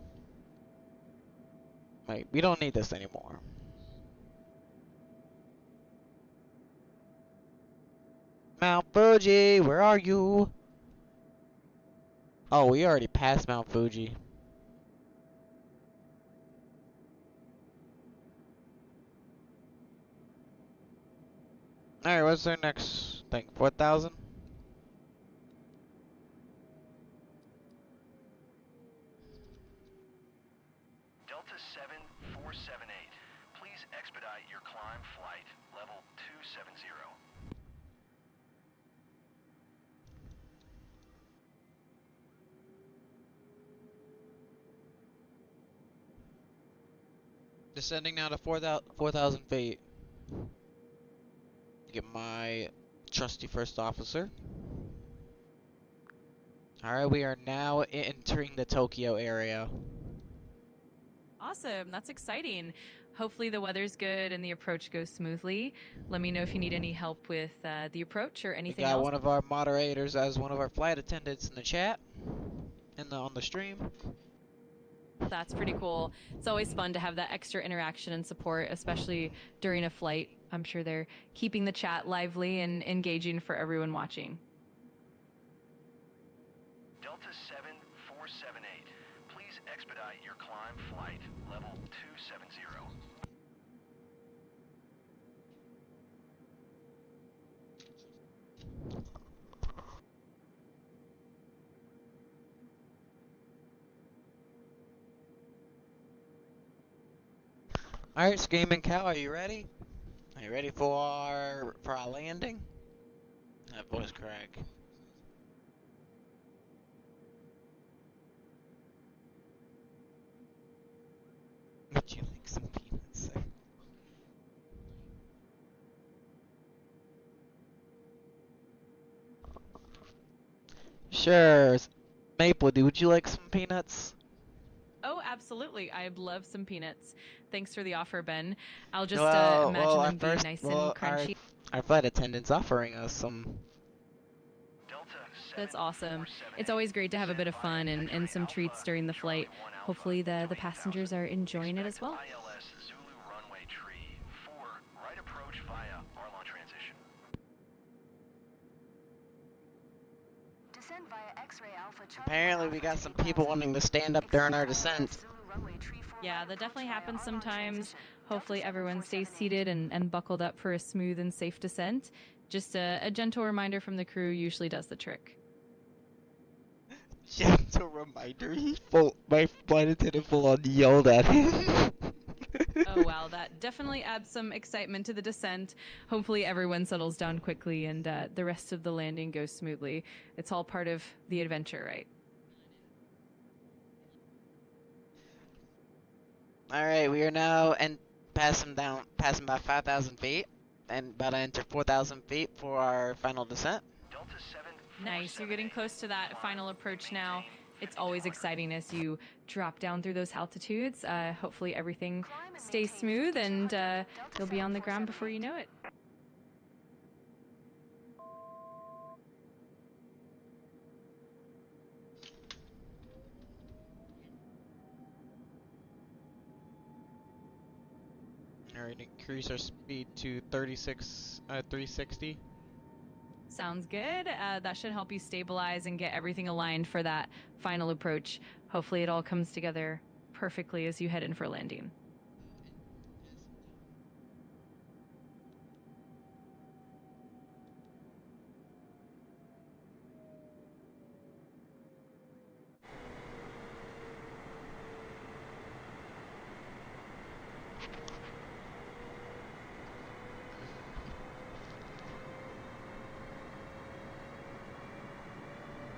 [SPEAKER 1] Wait, we don't need this anymore. Mount Fuji, where are you? Oh, we already passed Mount Fuji. Alright, what's our next thing? 4,000?
[SPEAKER 5] Delta 7478, please expedite your climb flight level 270.
[SPEAKER 1] Descending now to 4,000 feet. Get my trusty first officer. Alright, we are now entering the Tokyo area.
[SPEAKER 6] Awesome. That's exciting. Hopefully the weather's good and the approach goes smoothly. Let me know if you need any help with the approach or
[SPEAKER 1] We
[SPEAKER 6] anything
[SPEAKER 1] got
[SPEAKER 6] else.
[SPEAKER 1] one of our moderators as one of our flight attendants in the chat. On the stream.
[SPEAKER 6] That's pretty cool. It's always fun to have that extra interaction and support, especially during a flight. I'm sure they're keeping the chat lively and engaging for everyone watching.
[SPEAKER 5] Delta 7478, please expedite your climb flight level 270.
[SPEAKER 1] Alright, Screaming Cow, are you ready? Are you ready for our landing? That voice crack. Would you like some peanuts, sir? Sure. Maple, would you like some peanuts?
[SPEAKER 6] Oh, absolutely. I'd love some peanuts. Thanks for the offer, Ben. I'll just
[SPEAKER 1] Well,
[SPEAKER 6] imagine
[SPEAKER 1] our
[SPEAKER 6] them being
[SPEAKER 1] first,
[SPEAKER 6] nice
[SPEAKER 1] well,
[SPEAKER 6] and crunchy.
[SPEAKER 1] our flight attendant's offering us some.
[SPEAKER 5] Delta
[SPEAKER 6] That's awesome. It's always great to have a bit of fun and some treats during the flight. Hopefully the passengers are enjoying it as well.
[SPEAKER 5] ILS Zulu runway tree 4, right approach via Arlon transition.
[SPEAKER 2] Descend via X-ray Alpha Charlie
[SPEAKER 1] Apparently, we
[SPEAKER 2] Alpha
[SPEAKER 1] got
[SPEAKER 2] to
[SPEAKER 1] some
[SPEAKER 2] Big
[SPEAKER 1] people
[SPEAKER 2] Plaza.
[SPEAKER 1] wanting to stand up during our descent.
[SPEAKER 2] Zulu runway tree 4
[SPEAKER 6] Yeah,
[SPEAKER 2] right
[SPEAKER 6] that
[SPEAKER 2] approach
[SPEAKER 6] definitely
[SPEAKER 2] via
[SPEAKER 6] happens
[SPEAKER 2] Arlon
[SPEAKER 6] sometimes.
[SPEAKER 2] transition.
[SPEAKER 6] Hopefully
[SPEAKER 2] Delta
[SPEAKER 6] everyone stays
[SPEAKER 2] 7478.
[SPEAKER 6] seated and buckled up for a smooth and safe descent. Just a gentle reminder from the crew usually does the trick.
[SPEAKER 1] Gentle reminder, my flight attendant full on yelled at him.
[SPEAKER 6] Oh, wow, that definitely adds some excitement to the descent. Hopefully everyone settles down quickly and the rest of the landing goes smoothly. It's all part of the adventure, right?
[SPEAKER 1] Alright, we are now passing by 5,000 feet, and about to enter 4,000 feet for our final descent.
[SPEAKER 5] Delta 7.
[SPEAKER 6] Nice, you're getting close to that final approach now. It's always exciting as you drop down through those altitudes. Hopefully everything stays smooth and you'll be on the ground before you know it.
[SPEAKER 1] Alright, increase our speed to 360.
[SPEAKER 6] Sounds good. That should help you stabilize and get everything aligned for that final approach. Hopefully it all comes together perfectly as you head in for landing.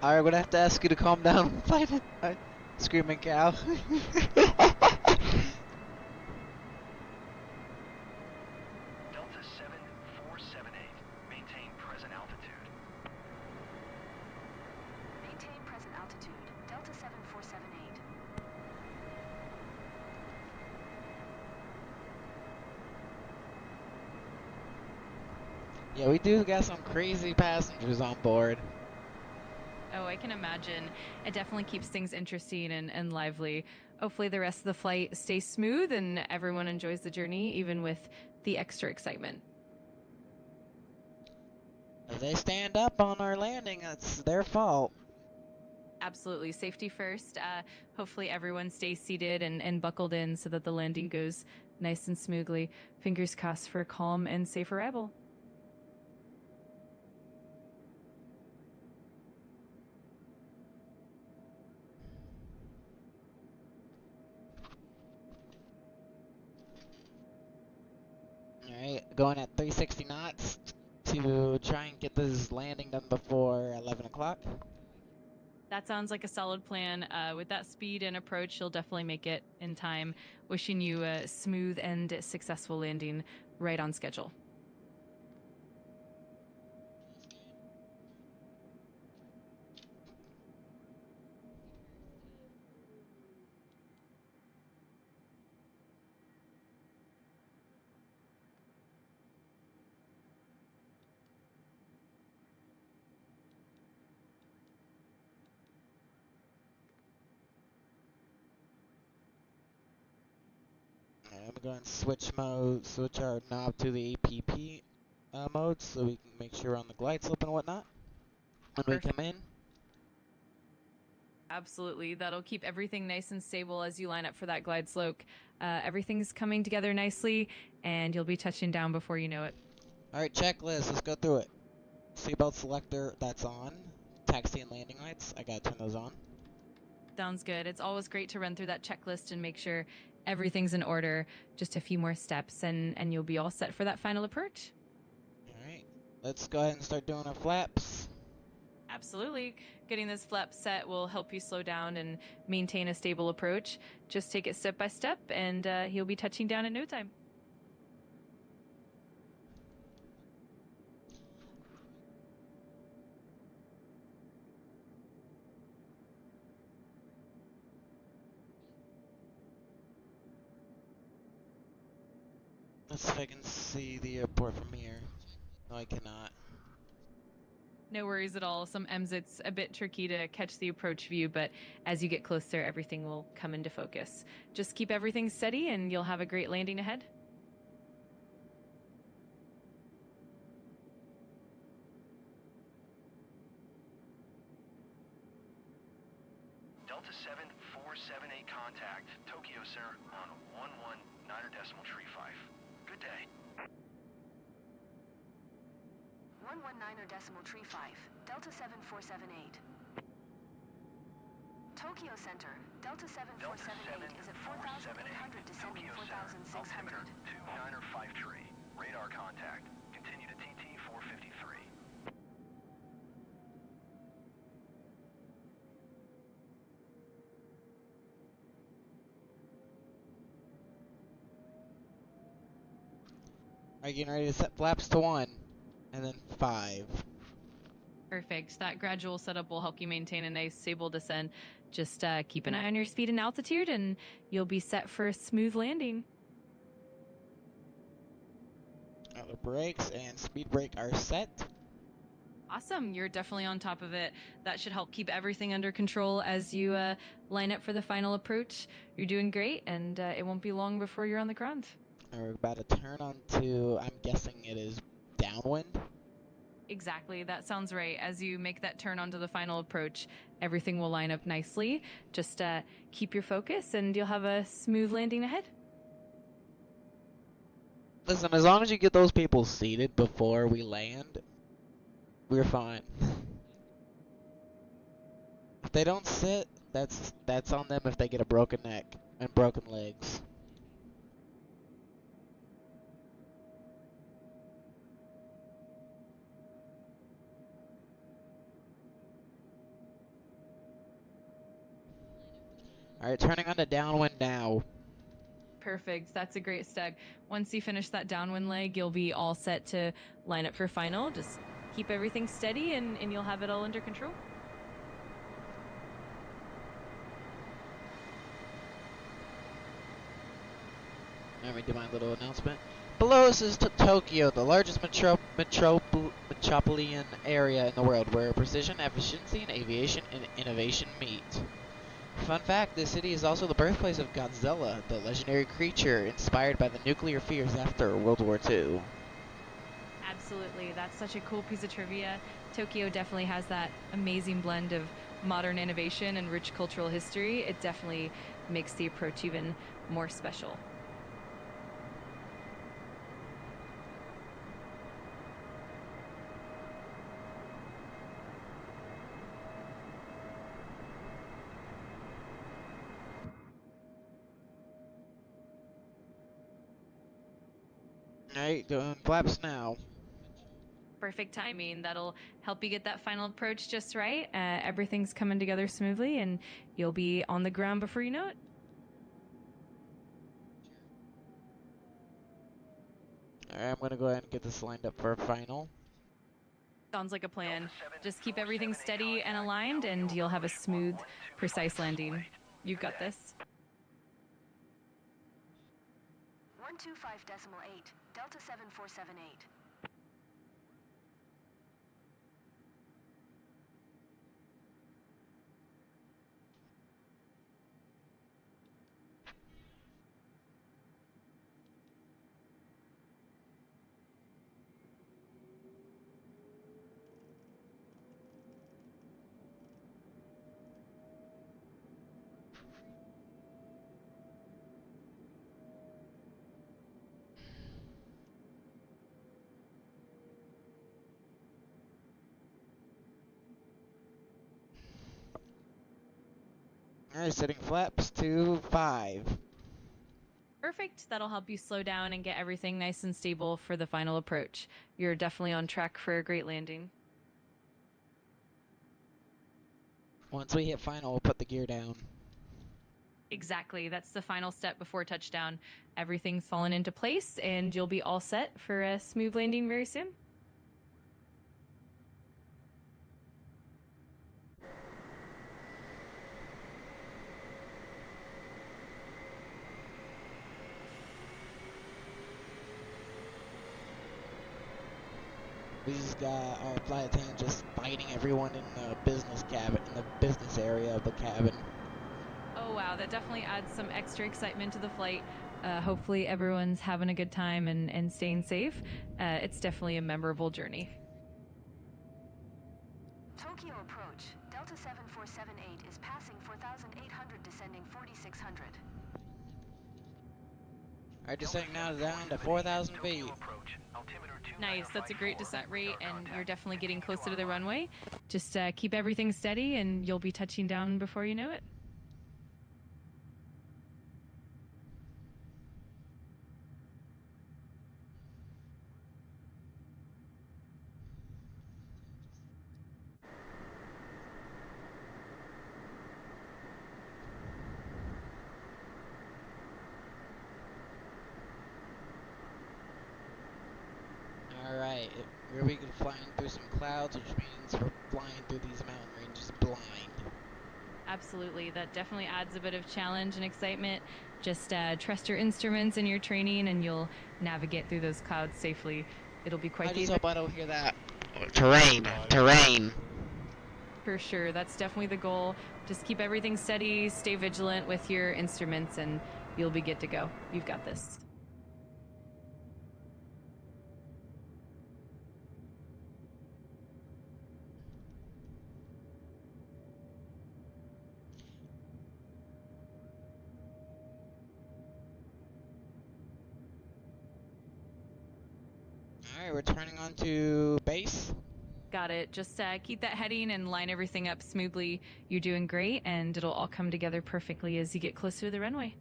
[SPEAKER 1] Alright, I'm gonna have to ask you to calm down, fight it. Screaming cow.
[SPEAKER 5] Delta 7478. Maintain present altitude.
[SPEAKER 2] Maintain present altitude. Delta 7478.
[SPEAKER 1] Yeah, we do got some crazy passengers on board.
[SPEAKER 6] Oh, I can imagine. It definitely keeps things interesting and lively. Hopefully the rest of the flight stays smooth and everyone enjoys the journey, even with the extra excitement.
[SPEAKER 1] If they stand up on our landing, it's their fault.
[SPEAKER 6] Absolutely. Safety first. Hopefully everyone stays seated and buckled in so that the landing goes nice and smoothly. Fingers crossed for a calm and safe arrival.
[SPEAKER 1] Alright, going at 360 knots to try and get this landing done before 11 o'clock.
[SPEAKER 6] That sounds like a solid plan. With that speed and approach, you'll definitely make it in time. Wishing you a smooth and successful landing right on schedule.
[SPEAKER 1] I'm going to switch our knob to the APP mode so we can make sure we're on the glide slope and whatnot when we come in.
[SPEAKER 6] Absolutely. That'll keep everything nice and stable as you line up for that glide slope. Everything's coming together nicely, and you'll be touching down before you know it.
[SPEAKER 1] Alright, checklist, let's go through it. Seatbelt selector, that's on. Taxi and landing lights, I gotta turn those on.
[SPEAKER 6] Sounds good. It's always great to run through that checklist and make sure everything's in order. Just a few more steps, and you'll be all set for that final approach.
[SPEAKER 1] Alright, let's go ahead and start doing our flaps.
[SPEAKER 6] Absolutely. Getting this flap set will help you slow down and maintain a stable approach. Just take it step by step, and he'll be touching down in no time.
[SPEAKER 1] Let's see if I can see the airport from here. No, I cannot.
[SPEAKER 6] No worries at all. Sometimes it's a bit tricky to catch the approach view, but as you get closer, everything will come into focus. Just keep everything steady and you'll have a great landing ahead.
[SPEAKER 5] Delta 7478 contact, Tokyo Center on 119.5. Good day.
[SPEAKER 2] 119.5, Delta 7478. Tokyo Center, Delta 7478 is at 4,800 descending
[SPEAKER 5] Tokyo Center,
[SPEAKER 2] 4,600.
[SPEAKER 5] altimeter 2953. Radar contact. Continue to TT 453.
[SPEAKER 1] Are you getting ready to set flaps to 1? And then 5.
[SPEAKER 6] Perfect. That gradual setup will help you maintain a nice stable descent. Just keep an eye on your speed and altitude and you'll be set for a smooth landing.
[SPEAKER 1] The brakes and speed brake are set.
[SPEAKER 6] Awesome. You're definitely on top of it. That should help keep everything under control as you line up for the final approach. You're doing great, and it won't be long before you're on the ground.
[SPEAKER 1] We're about to turn onto, I'm guessing it is downwind.
[SPEAKER 6] Exactly. That sounds right. As you make that turn onto the final approach, everything will line up nicely. Just keep your focus, and you'll have a smooth landing ahead.
[SPEAKER 1] Listen, as long as you get those people seated before we land, we're fine. If they don't sit, that's on them if they get a broken neck and broken legs. Alright, turning on to downwind now.
[SPEAKER 6] Perfect. That's a great step. Once you finish that downwind leg, you'll be all set to line up for final. Just keep everything steady and you'll have it all under control.
[SPEAKER 1] Let me do my little announcement. Below us is Tokyo, the largest metropolitan area in the world, where precision, efficiency, and aviation and innovation meet. Fun fact, this city is also the birthplace of Godzilla, the legendary creature inspired by the nuclear fears after World War II.
[SPEAKER 6] Absolutely. That's such a cool piece of trivia. Tokyo definitely has that amazing blend of modern innovation and rich cultural history. It definitely makes the approach even more special.
[SPEAKER 1] Alright, doing flaps now.
[SPEAKER 6] Perfect timing. That'll help you get that final approach just right. Everything's coming together smoothly and you'll be on the ground before you know it.
[SPEAKER 1] Alright, I'm gonna go ahead and get this lined up for a final.
[SPEAKER 6] Sounds like a plan. Just keep everything steady and aligned and you'll have a smooth, precise landing. You've got this.
[SPEAKER 2] 125.8, Delta 7478.
[SPEAKER 1] Alright, setting flaps to 5.
[SPEAKER 6] Perfect. That'll help you slow down and get everything nice and stable for the final approach. You're definitely on track for a great landing.
[SPEAKER 1] Once we hit final, we'll put the gear down.
[SPEAKER 6] Exactly. That's the final step before touchdown. Everything's fallen into place and you'll be all set for a smooth landing very soon.
[SPEAKER 1] These guys, our flight attendant, just fighting everyone in the business cabin, in the business area of the cabin.
[SPEAKER 6] Oh wow, that definitely adds some extra excitement to the flight. Hopefully everyone's having a good time and staying safe. It's definitely a memorable journey.
[SPEAKER 2] Tokyo approach. Delta 7478 is passing 4,800, descending 4,600.
[SPEAKER 1] Alright, descending now down to 4,000 feet.
[SPEAKER 6] Nice, that's a great descent rate, and you're definitely getting closer to the runway. Just keep everything steady, and you'll be touching down before you know it.
[SPEAKER 1] Alright, we're flying through some clouds, which means we're flying through these mountain ranges blind.
[SPEAKER 6] Absolutely, that definitely adds a bit of challenge and excitement. Just trust your instruments and your training, and you'll navigate through those clouds safely. It'll be quite
[SPEAKER 1] I
[SPEAKER 6] the
[SPEAKER 1] just
[SPEAKER 6] adventure.
[SPEAKER 1] hope I don't hear that. Terrain.
[SPEAKER 6] For sure, that's definitely the goal. Just keep everything steady, stay vigilant with your instruments, and you'll be good to go. You've got this.
[SPEAKER 1] Alright, we're turning on to base.
[SPEAKER 6] Got it. Just keep that heading and line everything up smoothly. You're doing great, and it'll all come together perfectly as you get closer to the runway.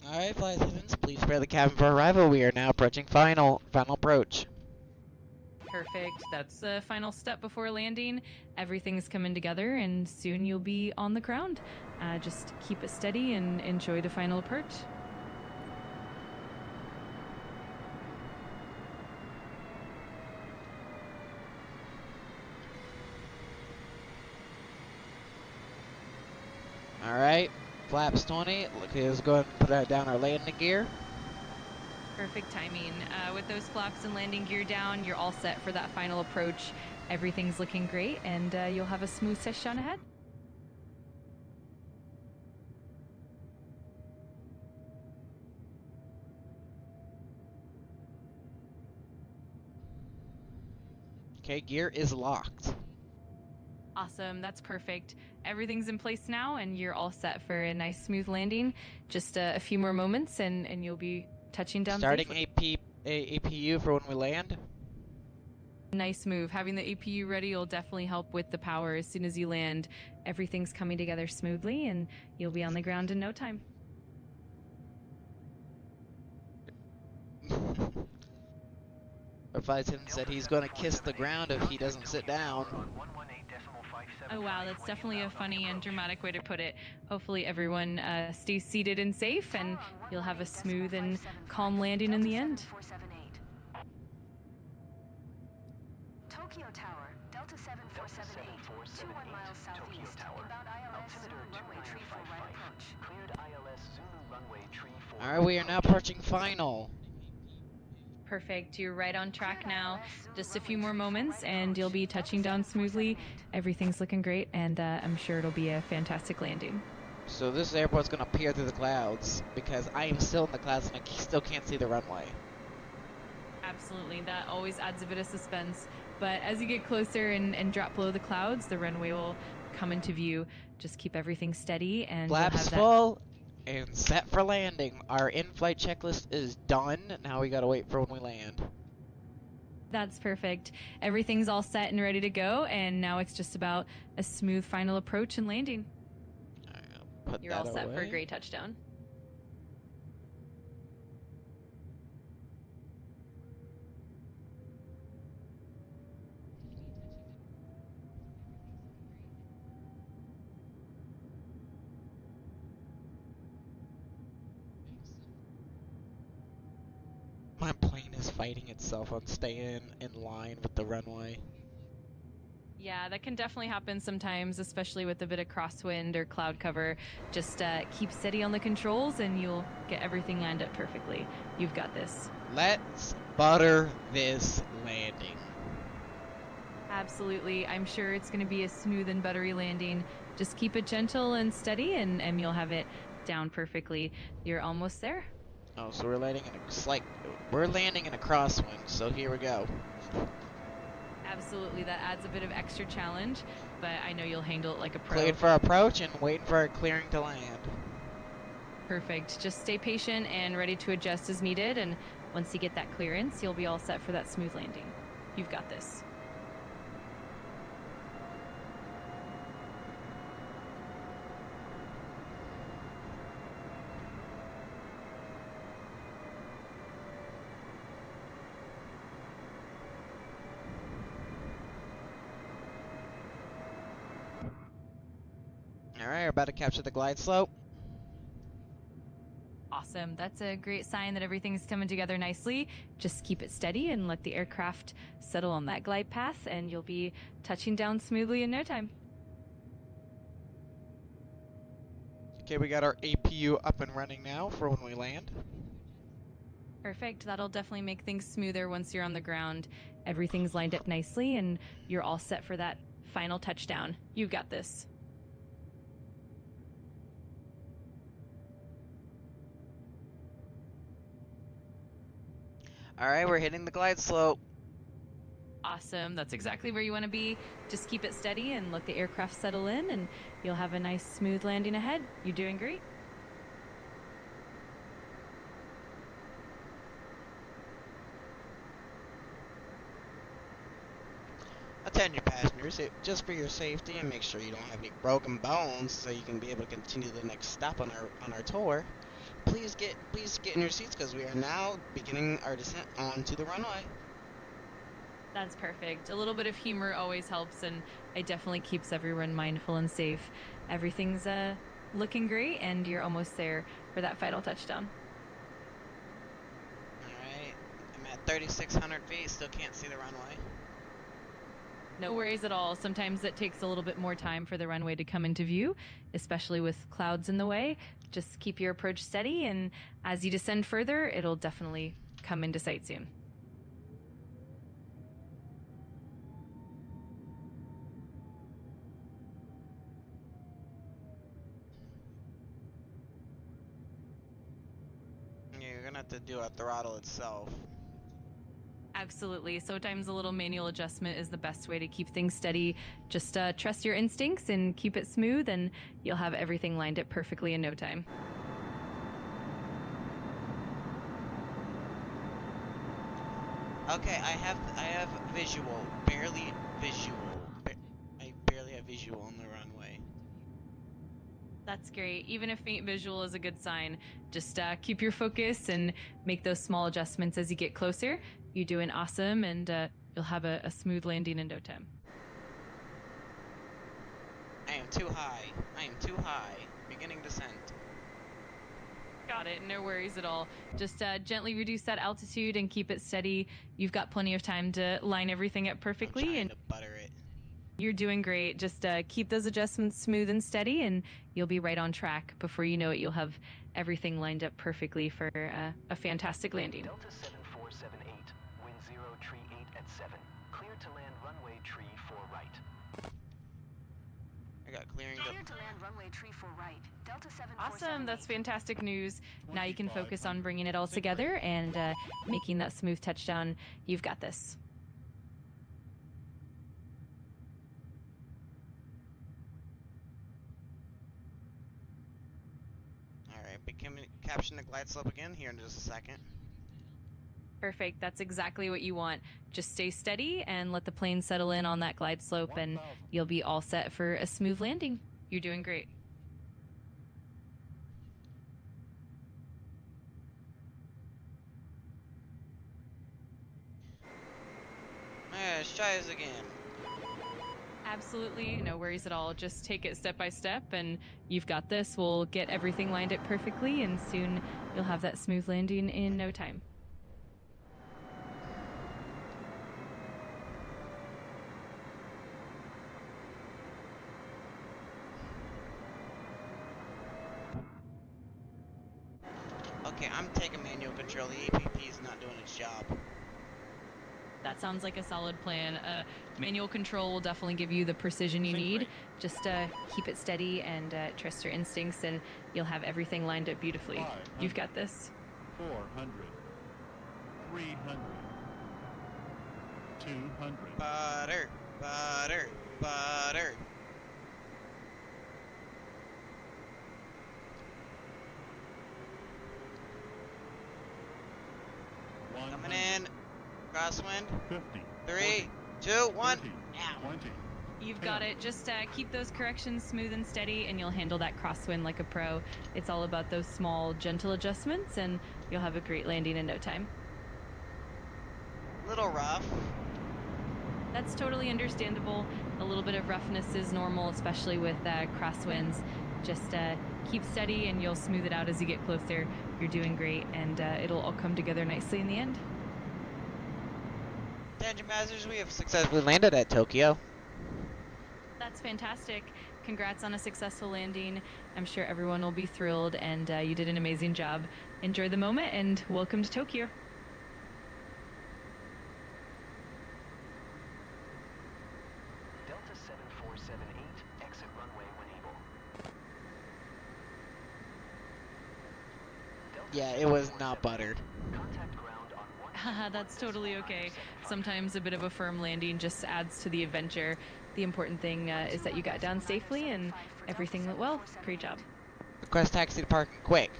[SPEAKER 1] Alright, flight attendants, please prepare the cabin for arrival. We are now approaching final approach.
[SPEAKER 6] Perfect. That's the final step before landing. Everything's coming together, and soon you'll be on the ground. Just keep it steady and enjoy the final approach.
[SPEAKER 1] Alright, flaps 20. Let's go ahead and put down our landing gear.
[SPEAKER 6] Perfect timing. With those flaps and landing gear down, you're all set for that final approach. Everything's looking great, and you'll have a smooth session ahead.
[SPEAKER 1] Okay, gear is locked.
[SPEAKER 6] Awesome, that's perfect. Everything's in place now, and you're all set for a nice smooth landing. Just a few more moments, and you'll be touching down
[SPEAKER 1] Starting
[SPEAKER 6] safely.
[SPEAKER 1] APU for when we land.
[SPEAKER 6] Nice move. Having the APU ready will definitely help with the power as soon as you land. Everything's coming together smoothly, and you'll be on the ground in no time.
[SPEAKER 1] Our flight attendant said he's going to kiss the ground if he doesn't sit down.
[SPEAKER 6] Oh wow, that's definitely a funny and dramatic way to put it. Hopefully everyone stays seated and safe, and you'll have a smooth and calm landing in the end.
[SPEAKER 2] Tokyo Tower, Delta 7478, 21 miles southeast, inbound ILS Zulu runway tree 4 right approach.
[SPEAKER 5] Cleared ILS Zulu runway tree 4.
[SPEAKER 1] Alright, we are now approaching final.
[SPEAKER 6] Perfect. You're right on track now. Just a few more moments, and you'll be touching down smoothly. Everything's looking great, and I'm sure it'll be a fantastic landing.
[SPEAKER 1] So this airport's going to peer through the clouds because I am still in the clouds and I still can't see the runway.
[SPEAKER 6] Absolutely. That always adds a bit of suspense. But as you get closer and drop below the clouds, the runway will come into view. Just keep everything steady, and you'll
[SPEAKER 1] Flaps
[SPEAKER 6] have that.
[SPEAKER 1] full and set for landing. Our in-flight checklist is done. Now we gotta wait for when we land.
[SPEAKER 6] That's perfect. Everything's all set and ready to go, and now it's just about a smooth final approach and landing.
[SPEAKER 1] I'll put
[SPEAKER 6] You're
[SPEAKER 1] that
[SPEAKER 6] all set for a
[SPEAKER 1] away.
[SPEAKER 6] great touchdown.
[SPEAKER 1] My plane is fighting itself on staying in line with the runway.
[SPEAKER 6] Yeah, that can definitely happen sometimes, especially with a bit of crosswind or cloud cover. Just keep steady on the controls and you'll get everything lined up perfectly. You've got this.
[SPEAKER 1] Let's butter this landing.
[SPEAKER 6] Absolutely. I'm sure it's going to be a smooth and buttery landing. Just keep it gentle and steady and you'll have it down perfectly. You're almost there.
[SPEAKER 1] Oh, so we're landing in we're landing in a crosswind, so here we go.
[SPEAKER 6] Absolutely. That adds a bit of extra challenge, but I know you'll handle it like a pro.
[SPEAKER 1] Cleared for approach and waiting for our clearing to land.
[SPEAKER 6] Perfect. Just stay patient and ready to adjust as needed, and once you get that clearance, you'll be all set for that smooth landing. You've got this.
[SPEAKER 1] Alright, we're about to capture the glide slope.
[SPEAKER 6] Awesome. That's a great sign that everything's coming together nicely. Just keep it steady and let the aircraft settle on that glide path, and you'll be touching down smoothly in no time.
[SPEAKER 1] Okay, we got our APU up and running now for when we land.
[SPEAKER 6] Perfect. That'll definitely make things smoother once you're on the ground. Everything's lined up nicely, and you're all set for that final touchdown. You've got this.
[SPEAKER 1] Alright, we're hitting the glide slope.
[SPEAKER 6] Awesome. That's exactly where you want to be. Just keep it steady and let the aircraft settle in, and you'll have a nice, smooth landing ahead. You're doing great.
[SPEAKER 1] Attention passengers, just for your safety and make sure you don't have any broken bones so you can be able to continue the next stop on our tour. Please get in your seats because we are now beginning our descent onto the runway.
[SPEAKER 6] That's perfect. A little bit of humor always helps, and it definitely keeps everyone mindful and safe. Everything's looking great, and you're almost there for that final touchdown.
[SPEAKER 1] Alright, I'm at 3,600 feet, still can't see the runway.
[SPEAKER 6] No worries at all. Sometimes it takes a little bit more time for the runway to come into view, especially with clouds in the way. Just keep your approach steady, and as you descend further, it'll definitely come into sight soon.
[SPEAKER 1] Yeah, you're gonna have to do a throttle itself.
[SPEAKER 6] Absolutely. Sometimes a little manual adjustment is the best way to keep things steady. Just trust your instincts and keep it smooth, and you'll have everything lined up perfectly in no time.
[SPEAKER 1] Okay, I have visual, barely visual. I barely have visual on the runway.
[SPEAKER 6] That's great. Even a faint visual is a good sign. Just keep your focus and make those small adjustments as you get closer. You're doing awesome, and you'll have a smooth landing in no time.
[SPEAKER 1] I am too high. I am too high. Beginning descent.
[SPEAKER 6] Got it. No worries at all. Just gently reduce that altitude and keep it steady. You've got plenty of time to line everything up perfectly.
[SPEAKER 1] I'm trying
[SPEAKER 6] and
[SPEAKER 1] to butter it.
[SPEAKER 6] You're doing great. Just keep those adjustments smooth and steady, and you'll be right on track. Before you know it, you'll have everything lined up perfectly for a fantastic landing.
[SPEAKER 5] Delta 7478, wind 0, tree 8 at 7. Cleared to land runway tree 4 right.
[SPEAKER 1] I got clearing.
[SPEAKER 2] Cleared to land runway tree 4 right. Delta 7478.
[SPEAKER 6] Awesome. That's fantastic news. Now you can focus on bringing it all together and making that smooth touchdown. You've got this.
[SPEAKER 1] Alright, caption the glide slope again here in just a second.
[SPEAKER 6] Perfect. That's exactly what you want. Just stay steady and let the plane settle in on that glide slope, and you'll be all set for a smooth landing. You're doing great.
[SPEAKER 1] Let's try this again.
[SPEAKER 6] Absolutely. No worries at all. Just take it step by step, and you've got this. We'll get everything lined up perfectly, and soon you'll have that smooth landing in no time.
[SPEAKER 1] Okay, I'm taking manual control. The APP is not doing its job.
[SPEAKER 6] That sounds like a solid plan. Manual control will definitely give you the precision you need. Just keep it steady and trust your instincts, and you'll have everything lined up beautifully.
[SPEAKER 7] 500,
[SPEAKER 6] You've got this.
[SPEAKER 7] 400, 300, 200.
[SPEAKER 1] Butter, butter, butter. Coming in. Crosswind.
[SPEAKER 7] 50,
[SPEAKER 1] 3, 2, 1.
[SPEAKER 7] 30,
[SPEAKER 1] Ow.
[SPEAKER 7] 20.
[SPEAKER 6] You've got it. Just keep those corrections smooth and steady, and you'll handle that crosswind like a pro. It's all about those small, gentle adjustments, and you'll have a great landing in no time.
[SPEAKER 1] Little rough.
[SPEAKER 6] That's totally understandable. A little bit of roughness is normal, especially with crosswinds. Just keep steady, and you'll smooth it out as you get closer. You're doing great, and it'll all come together nicely in the end.
[SPEAKER 1] Tangent Masters, we have successfully landed at Tokyo.
[SPEAKER 6] That's fantastic. Congrats on a successful landing. I'm sure everyone will be thrilled, and you did an amazing job. Enjoy the moment, and welcome to Tokyo.
[SPEAKER 5] Delta 7478, exit runway when able. Delta
[SPEAKER 1] Yeah, it was not
[SPEAKER 5] 7478,
[SPEAKER 1] buttered.
[SPEAKER 5] Contact ground on
[SPEAKER 6] Haha, that's totally okay. Sometimes a bit of a firm landing just adds to the adventure. The important thing is that you got down safely and everything went well. Great job.
[SPEAKER 1] Request taxi to parking quick.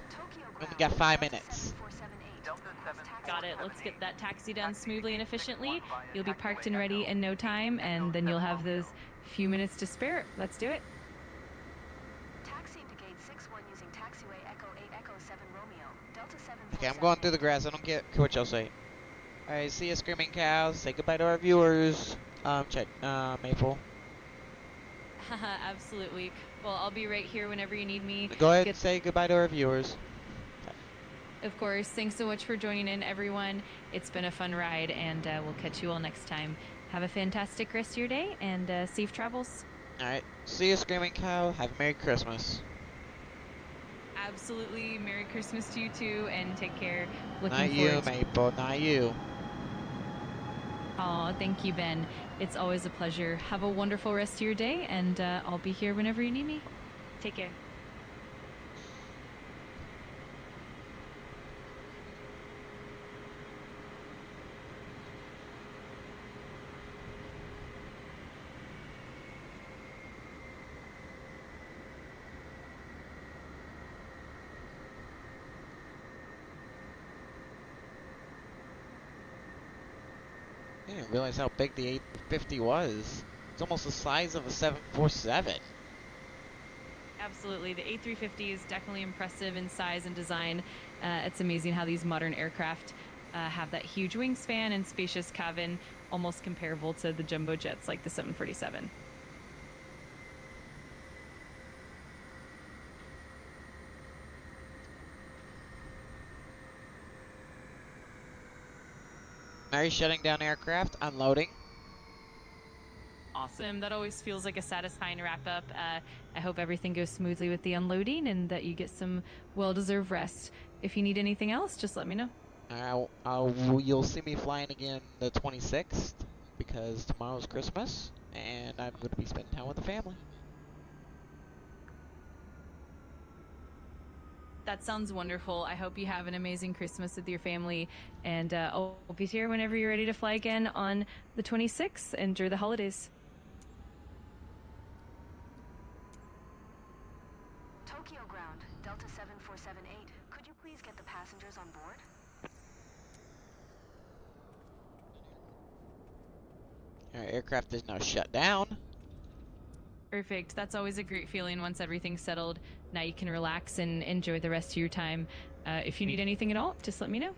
[SPEAKER 1] We only got 5 minutes.
[SPEAKER 6] Got it. Let's get that taxi done smoothly and efficiently. You'll be parked and ready in no time, and then you'll have those few minutes to spare. Let's do it.
[SPEAKER 2] Taxi to gate 61 using taxiway Echo 8 Echo 7 Romeo. Delta 747.
[SPEAKER 1] Okay, I'm going through the grass. I don't care what y'all say. Alright, see ya, Screaming Cows. Say goodbye to our viewers. Check, Maple.
[SPEAKER 6] Haha, absolutely. Well, I'll be right here whenever you need me.
[SPEAKER 1] Go ahead and say goodbye to our viewers.
[SPEAKER 6] Of course. Thanks so much for joining in, everyone. It's been a fun ride, and we'll catch you all next time. Have a fantastic rest of your day, and safe travels.
[SPEAKER 1] Alright, see ya, Screaming Cow. Have a Merry Christmas.
[SPEAKER 6] Absolutely. Merry Christmas to you, too, and take care. Looking
[SPEAKER 1] Not you,
[SPEAKER 6] forward to-
[SPEAKER 1] Maple, not you.
[SPEAKER 6] Aw, thank you, Ben. It's always a pleasure. Have a wonderful rest of your day, and I'll be here whenever you need me. Take care.
[SPEAKER 1] I didn't realize how big the 850 was. It's almost the size of a 747.
[SPEAKER 6] Absolutely. The A350 is definitely impressive in size and design. It's amazing how these modern aircraft have that huge wingspan and spacious cabin, almost comparable to the jumbo jets like the 747.
[SPEAKER 1] Mary shutting down aircraft, unloading.
[SPEAKER 6] Awesome. That always feels like a satisfying wrap up. I hope everything goes smoothly with the unloading and that you get some well-deserved rest. If you need anything else, just let me know.
[SPEAKER 1] You'll see me flying again the 26th because tomorrow's Christmas and I'm going to be spending time with the family.
[SPEAKER 6] That sounds wonderful. I hope you have an amazing Christmas with your family, and I'll be here whenever you're ready to fly again on the 26th. Enjoy the holidays.
[SPEAKER 2] Tokyo ground, Delta 7478. Could you please get the passengers on board?
[SPEAKER 1] Our aircraft is now shut down.
[SPEAKER 6] Perfect. That's always a great feeling once everything's settled. Now you can relax and enjoy the rest of your time. If you need anything at all, just let me know.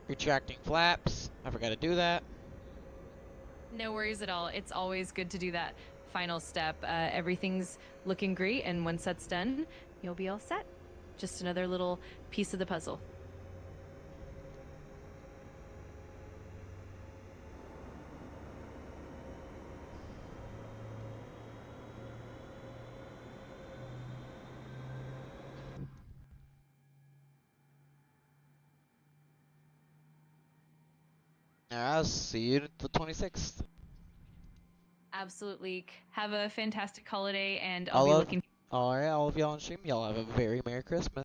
[SPEAKER 1] Retracting flaps. I forgot to do that.
[SPEAKER 6] No worries at all. It's always good to do that final step. Everything's looking great, and once that's done, you'll be all set. Just another little piece of the puzzle.
[SPEAKER 1] I'll see you the 26th.
[SPEAKER 6] Absolutely. Have a fantastic holiday, and
[SPEAKER 1] All
[SPEAKER 6] I'll be
[SPEAKER 1] of
[SPEAKER 6] looking.
[SPEAKER 1] all right, all of y'all on stream, y'all have a very Merry Christmas.